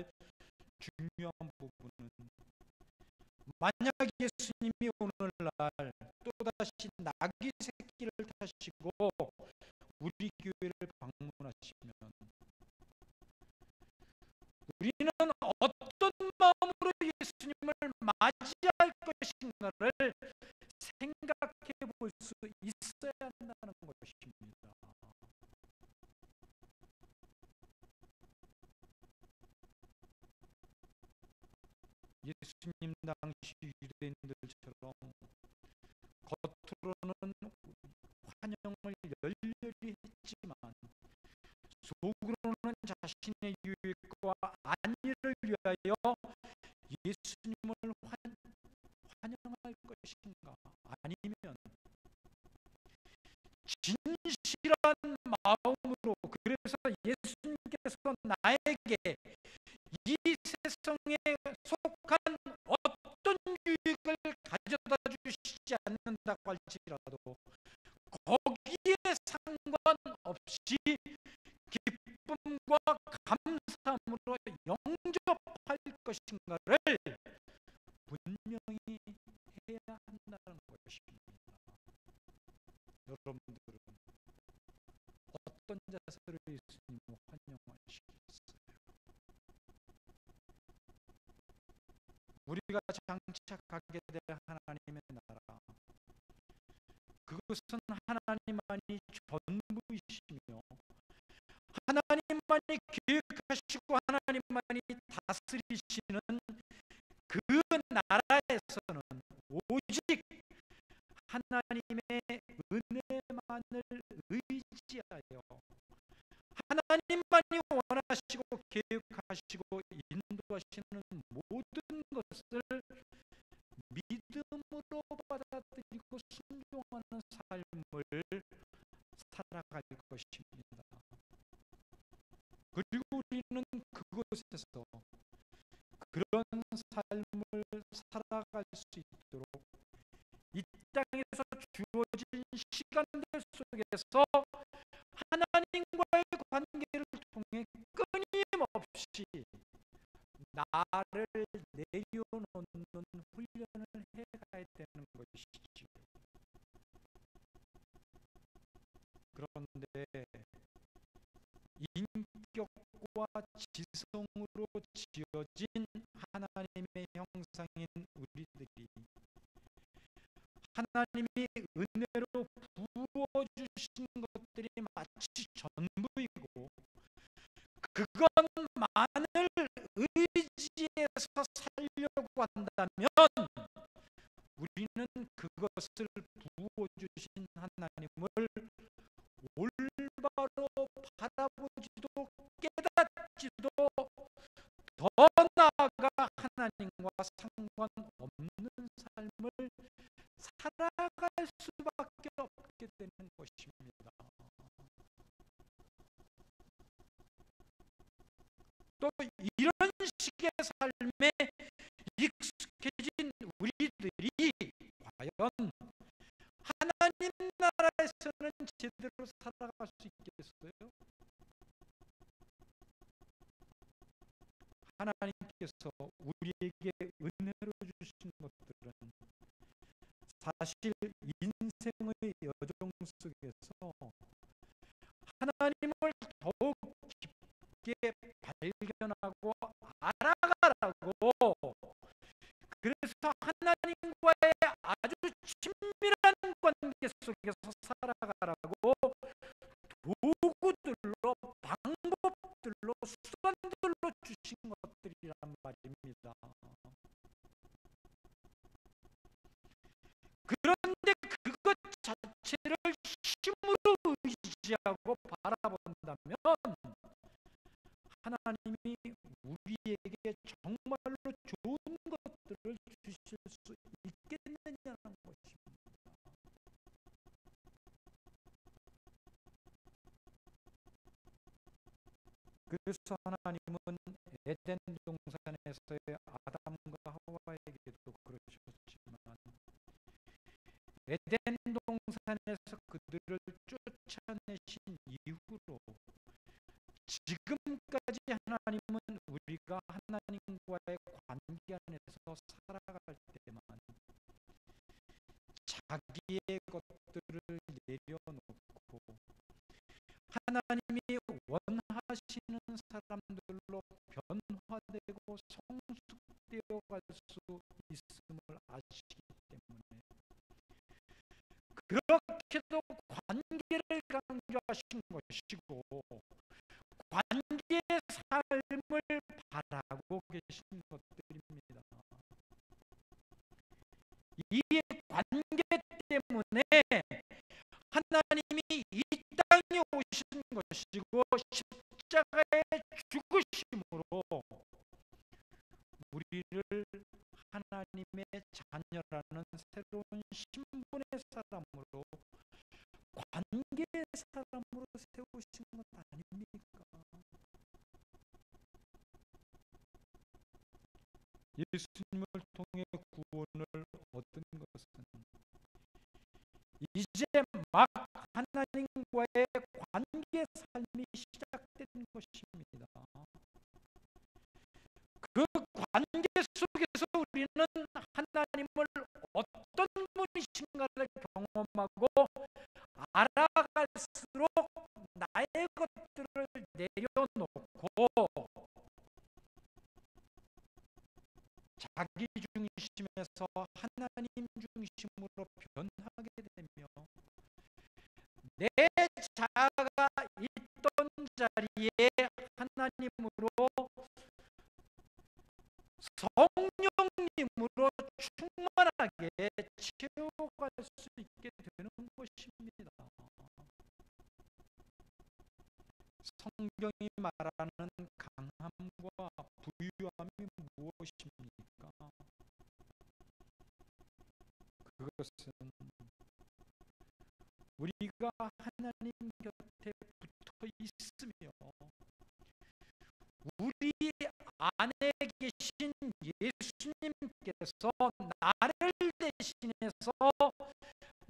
중요한 부분은, 만약 예수님이 오늘날 또다시 나귀 새끼를 타시고 우리 교회를 방문하시면 우리는 어떤 마음으로 예수님을 맞이할 것인가를 생각해 볼 수 있어야 한다는 것입니다. 예수님 당시 유대인들처럼 겉으로는 환영을 열렬히 했지만 속으로는 자신의 유익과 안위를 위하여 예수님을 환영할 것인가, 아니면 진실한 마음으로, 그래서 예수님께서 나에게 이 세상에 속한 어떤 유익을 가져다 주시지 않는다고 할지라도 거기에 상관없이 기쁨과 감사함으로 영접할 것인가를 분명히 해야 한다는 것입니다. 여러분들은 어떤 자세로 예수님을 환영하시겠어요? 우리가 장착하게 될 하나님의 나라, 그것은 하나님만이 전부이시며 하나님만이 계획하시고 하나님만이 다스리시는 그 나라에서는 오직 하나님의 은혜만을 의지하여 하나님만이 원하시고 계획하시고 인도하시는 모든 것을 믿음으로 받아들이고 순종하는 삶을 살아갈 것입니다. 그리고 우리는 그곳에서 그런 삶을 살아갈 수 있도록 이 땅에서 주어진 시간들 속에서 하나님과의 관계를 통해 끊임없이 나를 내려놓는 훈련을 해가야 되는 것이지요. 그런데 인격과 지성으로 지어진 하나님의 형상인 우리들이 하나님이 은혜로 부어주신 것들이 마치 전부이고 그것만을 의지해서 살려고 한다면 우리는 그것을 부어주신 하나님을 올바로 바라보지도 깨닫지도, 더 나아가 하나님과 상관없는 삶을 살아갈 수밖에 없게 되는 것입니다. 또 이런 식의 삶에 익숙해진 우리들이 과연 하나님 나라에서는 제대로 살아갈 수 있겠어요? 하나님께서 우리에게 은혜로 주신 것들은 사실 인생의 여정 속에서 하나님을 더욱 깊게 발견하고 알아가라고, 그래서 하나님과의 아주 친밀한 관계 속에서 살아가라고 도구들로, 방법들로, 수단들로 주신 것들이란 말입니다. 그런데 그것 자체를 힘으로 의지하고 바라본다면 하나님이 우리에게 정말로 좋은 것들을 주실 수 있겠느냐는 것입니다. 그래서 하나님은 에덴 동산에서의 아담과 하와에게도 그러셨고 에덴 동산에서 그들을 쫓아내신 이후로 지금까지 하나님은 우리가 하나님과의 관계 안에서 살아갈 때만 자기의 것들을 내려놓고 하나님이 원하시는 사람들로 변화되고 성숙되어 갈 수 있음을 아시기 때문에 그렇게도 관계를 강조하신 것이고 관계의 삶을 바라고 계신 것들입니다. 이 관계 때문에 하나님이 이 땅에 오신 것이고 십자가에 죽으심으로 우리를 하나님의 자녀라는 새로운 신분의 사람으로 관계의 사람으로 세우신 것 아닙니까? 예수님을 통해 구원을 얻은 것은 이제 막 하나님과의 관계 삶이 시작된 것입니다. 그 관계 속에서 우리는 하나님을 어떤 분이신가를 경험하고 알아갈수록 나의 것들을 내려놓고 자기 중심에서 하나님 중심으로 변하게 되며 내 자아가 있던 자리에 하나님으로 성령님으로 충만하게 채워갈 수 있게 되는 것입니다. 성경이 말하는 강함과 부유함이 무엇입니까? 그것은 우리가 하나님 곁에 붙어 있으며 우리 안에 계신 예수님께서 나를 대신해서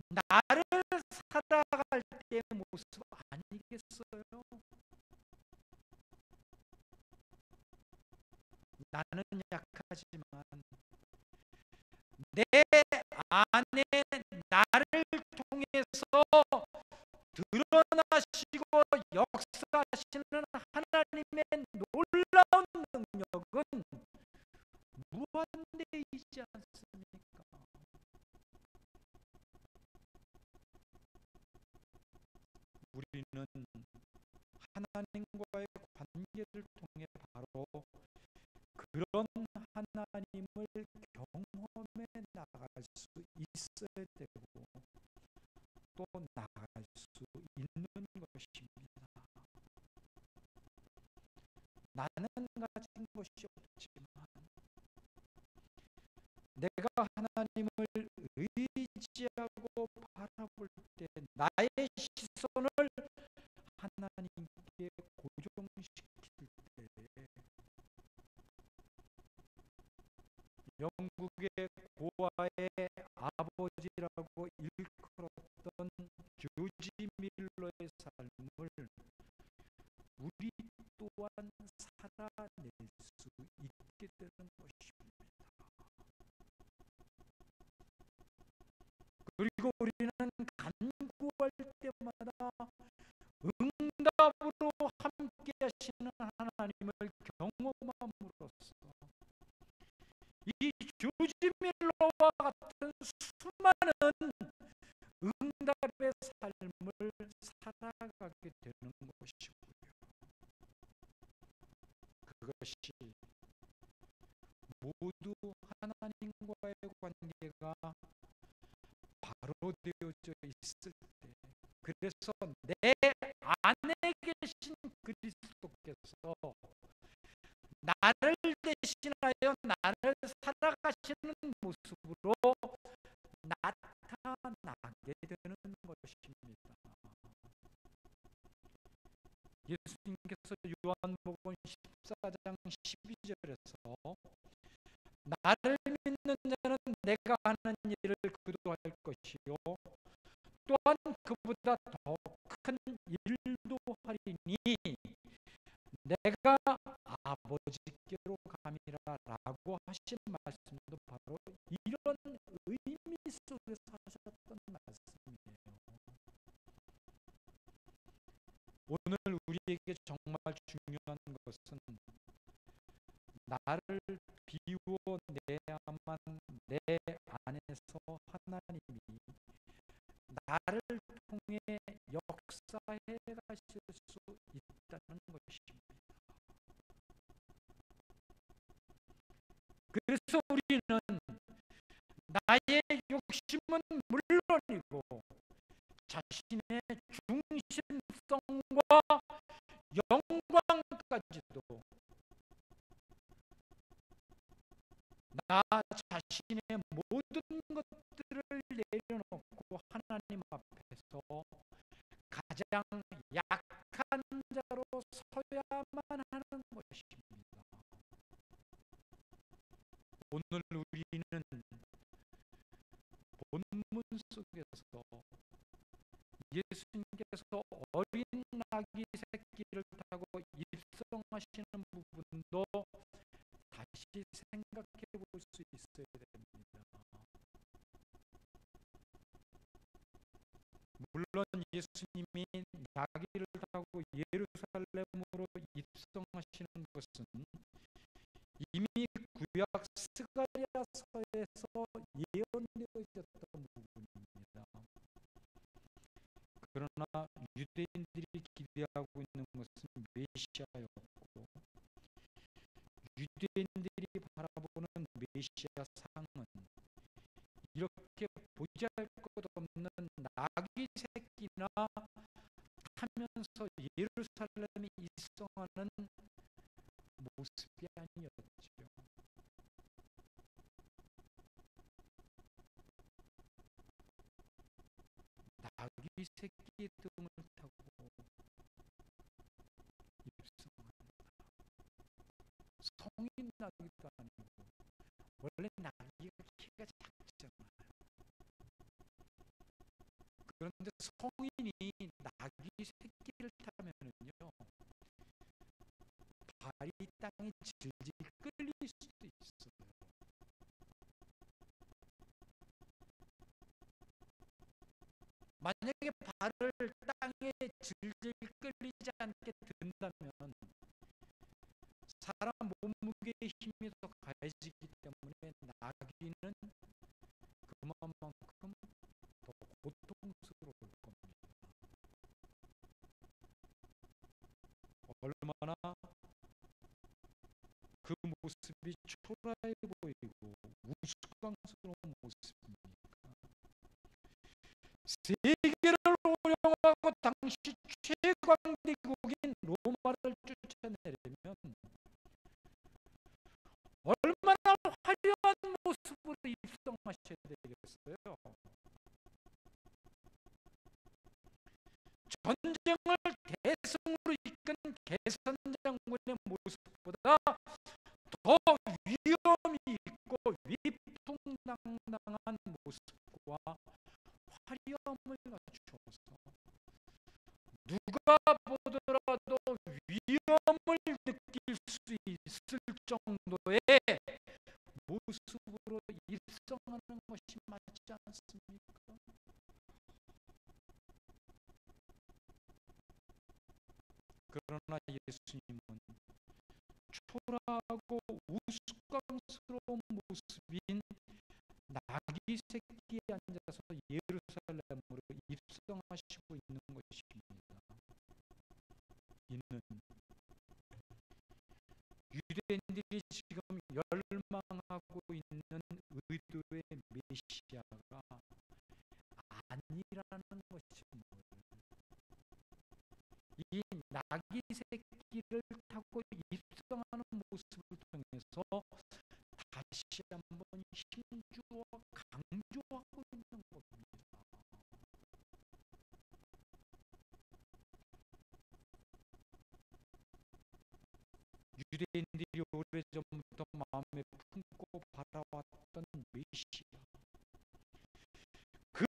나를 살아갈 때의 모습 아니겠어요? 나는 약하지만 내 안에 나를 통해서 드러나시고 역사하시는 하나님의 놀라운 능력은 무한대이지 않습니까? 우리는 하나님과의 관계를 통해 바로 그런 하나님을 경험해 나갈 수 있어야 되고 또 나갈 수 있는 것입니다. 나는 가진 것이 없지만 내가 하나님을 의지하고 바라볼 때 나의 시선을 하나님께 고정시킬 때 영국의 고아의 아버지라고 일컬었던 조지 밀러의 삶을 우리 또한 살아낼 수 있게 되는 것입니다. 그리고 우리는 간구할 때마다 응답으로 함께 하시는 하나님을 경험함으로써 이 조지 밀러와 같은 수많은 응답의 삶을 살아가게 되는 것이고요. 그것이 모두 하나님과의 관계가 바로 되어져 있을 때 그래서 내 안에 계신 그리스도께서 나를 대신하여 나를 살아가시는 모습으로 나타나게 되는 것입니다. 예수님께서 요한복음 14장 12절에서 나를 믿는 자는 내가 하는 일을 그도 할 것이요 또한 그보다 더 큰 일도 하리니 내가 아버지께로 감이라라고 하신 말씀도 바로 이런 의미 속에서 하셨던 말씀이에요. 오늘 우리에게 정말 중요한 것은 나를 비워내야만 내 안에서 하나님이 나를 통해 역사해 가실 수 있다는 것입니다. 그래서 우리는 나의 욕심은 물론이고 자신의 중심성과 영광까지도 나 자신의 모든 것들을 내려놓고 하나님 앞에서 가장 약한 자로 서야만 하는 것입니다. 오늘 우리는 본문 속에서 예수님께서 어린 나귀 새끼를 타고 입성하시는 부분도 다시 생각해 볼 수 있어야 됩니다. 물론 예수님이 나귀를 타고 예루살렘으로 입성하시는 것은 이미 구약 스가랴서에서 예언되어졌던 부분입니다. 그러나 유대인들이 기대하고 있는 것은 메시아였고 유대인들이 바라보는 메시아 상은 이렇게 보잘것없는 나귀 새끼나 타면서 예루살렘에 입성하는 모습이 아니었죠. 나귀 새끼의 등을 타고 입성한다. 성인 나귀도 아니고 원래 나귀가 키가 작잖아요. 그런데 성인이 나귀 새끼를 타면은요 발이 땅에 질질 끌릴 수도 있어요. 만약에 발을 땅에 질질 끌리지 않게 든다면 사람 몸무게의 힘이 더 가해지기 때문에 나귀는 그만큼 더 고통스러울 겁니다. 얼마나 그 모습이 초라해 보이고 우스꽝스러운 모습입니까? 세계를 호령하고 당시 최강대국인 로마를 쫓아내려면 얼마나 화려한 모습으로 입성하셔야 되겠어요? 전쟁을 대승으로 이끈 개선장군의 모습보다 더 위엄이 있고 위풍당당한 모습과 화려함을 갖추어서 누가 보더라도 위엄을 느낄 수 있을 정도의 모습으로 입성하는 것이 맞지 않습니까? 그러나 예수님은 초라하고 우스꽝스러운 모습인 나귀 새끼에 앉아서 예루살렘으로 입성하시고 있는 것입니다. 이는 유대인들이 지금 열망하고 있는 의도의 메시아가 아니라는 것입니다. 이 나귀 새끼를 타고 입성하는 모습을 통해서 다시 한번 힘주어 강조하고 있는 겁니다. 유대인들이 오래전부터 마음에 품고 바라왔던 메시아, 그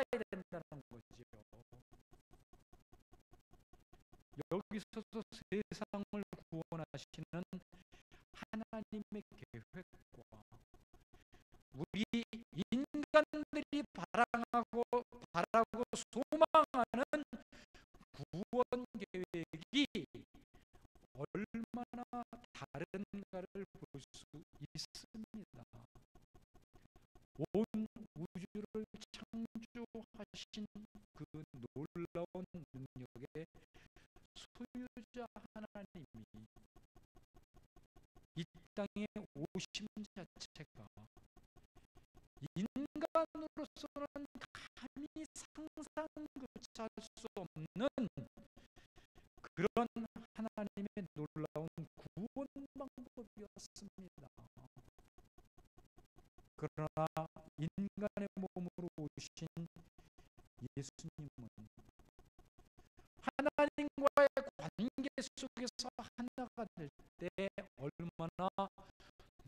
살아가야 된다는 거죠. 여기서도 세상을 구원하시는 하나님의 계획과 우리 인간들이 바라고 소망하는 구원 계획이 얼마나 다른가를 볼 수 있습니다. 온 우주를 창조하신 그 놀라운 능력의 소유자 하나님이 이 땅에 오심 자체가 인간으로서는 감히 상상조차 할 수 없는 그런 하나님의 놀라운 구원 방법이었습니다. 그러나 인간의 몸으로 오신 예수님은 하나님과의 관계 속에서 하나가 될 때 얼마나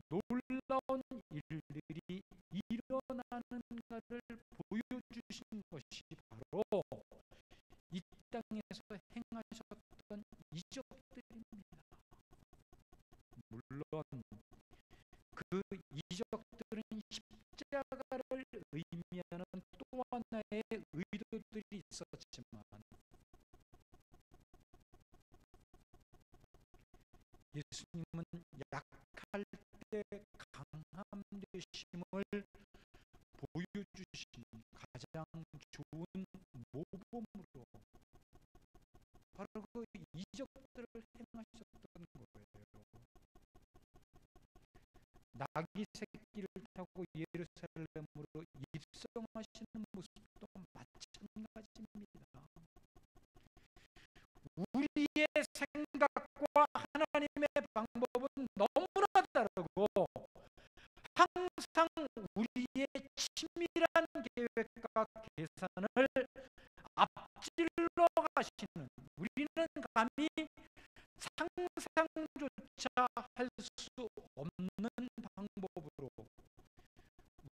놀라운 일들이 일어나는가를 보여주신 것이 바로 이 땅에서 행하셨던 이적들입니다. 물론 그 이적들은 십자가를 의미하는 또 하나의 의도들이 있었지만 예수님은 약할 때 강함 되심을 보여주신 가장 좋은 모범으로 바로 그 이적들을 행하셨던 거예요. 나귀 새끼를 타고 예루살렘으로 입성하시는 모습도 마찬가지입니다. 우리의 생각과 하나님의 방법은 너무나 다르고 항상 우리의 치밀한 계획과 계산을 앞질러 가시는, 우리는 감히 상상조차 할 수 없는 방법으로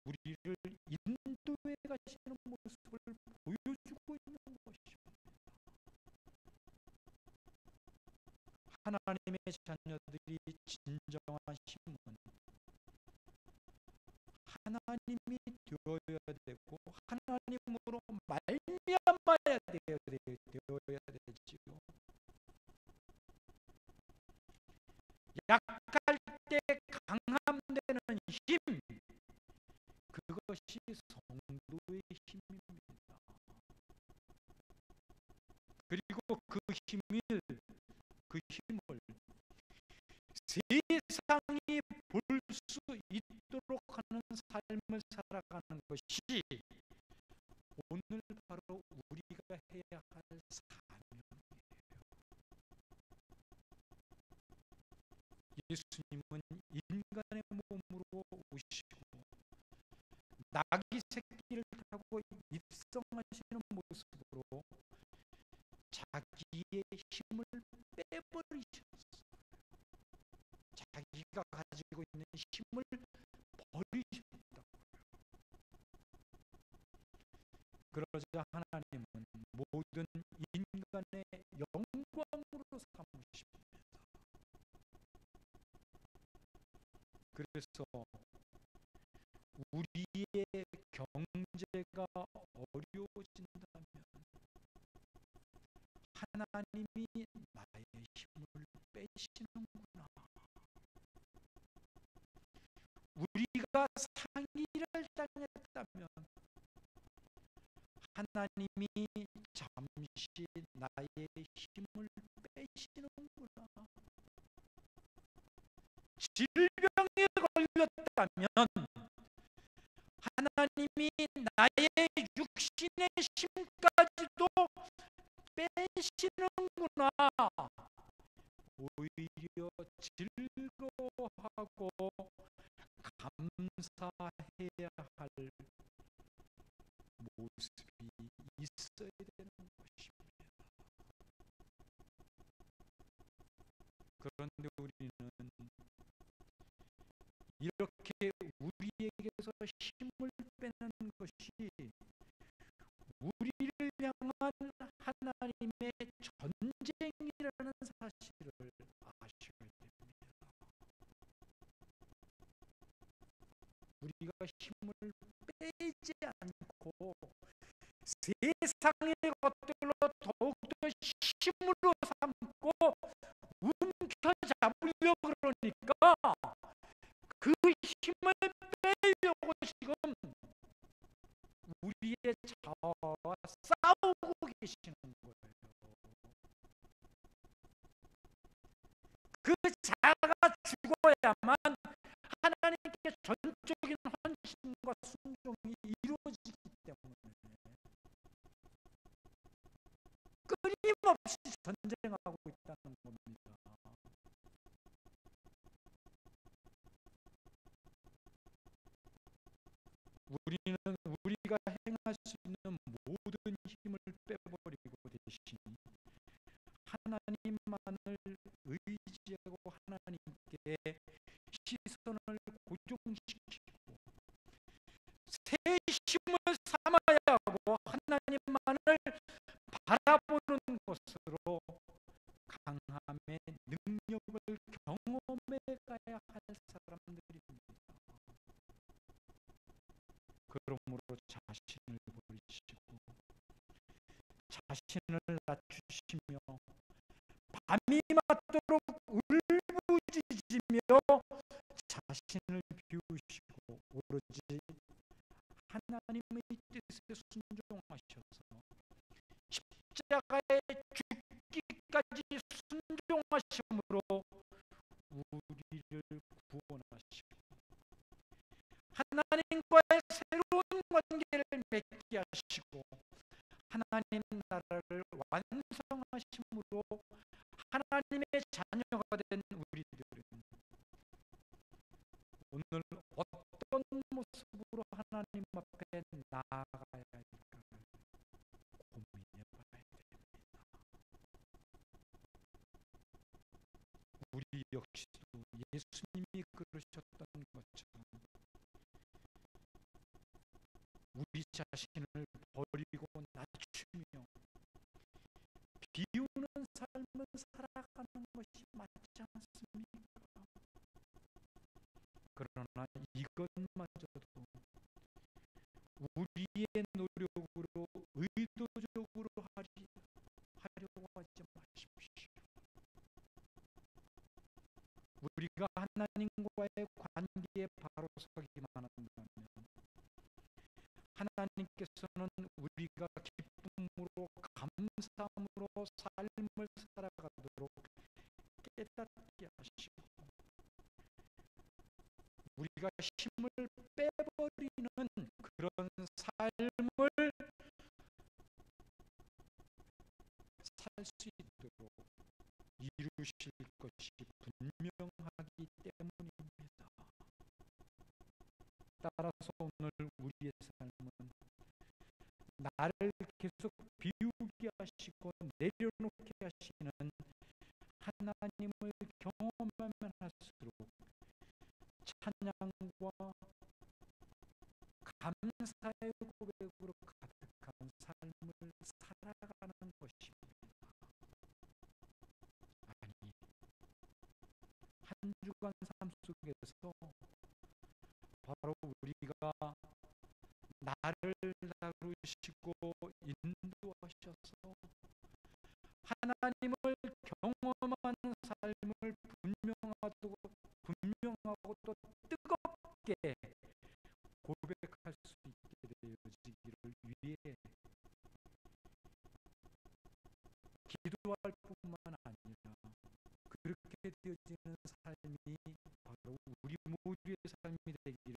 우리를 인도해 가시는 모습을 보여주고 있는 것입니다. 하나님의 자녀들이 진정한 힘은 하나님이 되어야 되고 하나님으로 말미암아야 되어야 되지요. 약할 때 강함되는 힘, 그것이 성도의 힘입니다. 그리고 그 힘을 세상이 볼 수 있도록 하는 삶을 살아가는 것이 오늘 바로 우리가 해야 할 사명이에요. 예수님은 인간의 몸으로 오시고 나귀 새끼를 타고 입성하시는 모습으로 자기의 힘을 빼버리셨어요. 자기가 가지고 있는 힘을 버리셨다고요. 그러자 하나님은 모든 인간의 영광으로 삼으십니다. 그래서 우리의 경제가 어려워진다면 하나님이 나의 힘을 빼시는구나. 우리가 상의를 당했다면 하나님이 잠시 나의 힘을 빼시는구나. 질병에 걸렸다면 하나님이 나의 육신의 힘까지도 빼시는구나. 오히려 즐거워하고 감사해야 할 모습이 있어야 되는 것입니다. 그런데 우리는 이렇게 우리에게서 힘을 빼는 것이 전쟁이라는 사실을 아셔야 됩니다. 우리가 힘을 빼지 않고 세상의 것들로 더욱더 힘으로 삼고 움켜잡으려고 그러니까 그 힘을 빼려고 지금 우리의 자아와 싸우고 계시는 거예요. 그 자아가 죽어야만 하나님께 전적인 헌신과 순종이 이루어지기 때문에 끊임없이 전쟁하고 있다는 겁니다. 우리가 행할 수 있는 모든 힘을 빼버리고 대신 하나님만을 의지하고 하나님께 시선을 고정시키고 새 힘을 삼아야 하고 하나님만을 바라보는 것으로 강함의 능력을 경험해 가야 할 사람들입니다. 그러므로 자신을 버리시고 자신을 낮추시며 밤이 맞도록 울부짖으며 자신을 비우시고 오로지 하나님의 뜻에 순종하셔서 십자가에 죽기까지 순종하심으로 우리를 구원하시고 하나님과의 새로운 관계를 맺게 하시고 하나님 나라를 완성하심으로 하나님의 자녀가 된 우리들은 오늘 어떤 모습으로 하나님 앞에 나아가야 할까를 고민해 봐야 됩니다. 우리 역시도 예수님이 그러셨던 것처럼 우리 자신을 버리고 낮추며 비우는 삶을 살아가는 것이 맞지 않습니까? 그러나 이것마저도 우리의 노력으로 의도적으로 하려고 하지 마십시오. 우리가 하나님과의 관계에 바로 서기만 한다면 하나님께서는 우리가 기쁨으로 감사함으로 삶을 살아가도록 깨닫게 하시고 우리가 힘을 빼버리는 그런 삶을 살 수 있도록 이루실 것이 분명하기 때문입니다. 따라서 오늘 우리의 삶은 나를 계속 비우게 하시고 내려놓게 하시는 하나님을 경험하면 할수록 찬양과 감사의 고백으로 가득한 삶을 살아가는 것입니다. 아니, 한 주간 삶 속에서 바로 우리가 나를 다루시고 인도하셔서 하나님을 경험하는 삶을 분명하고 또 뜨겁게 고백할 수 있게 되어지기를 위해 기도할 뿐만 아니라 그렇게 되어지는 삶이 바로 우리 모두의 삶이 되기를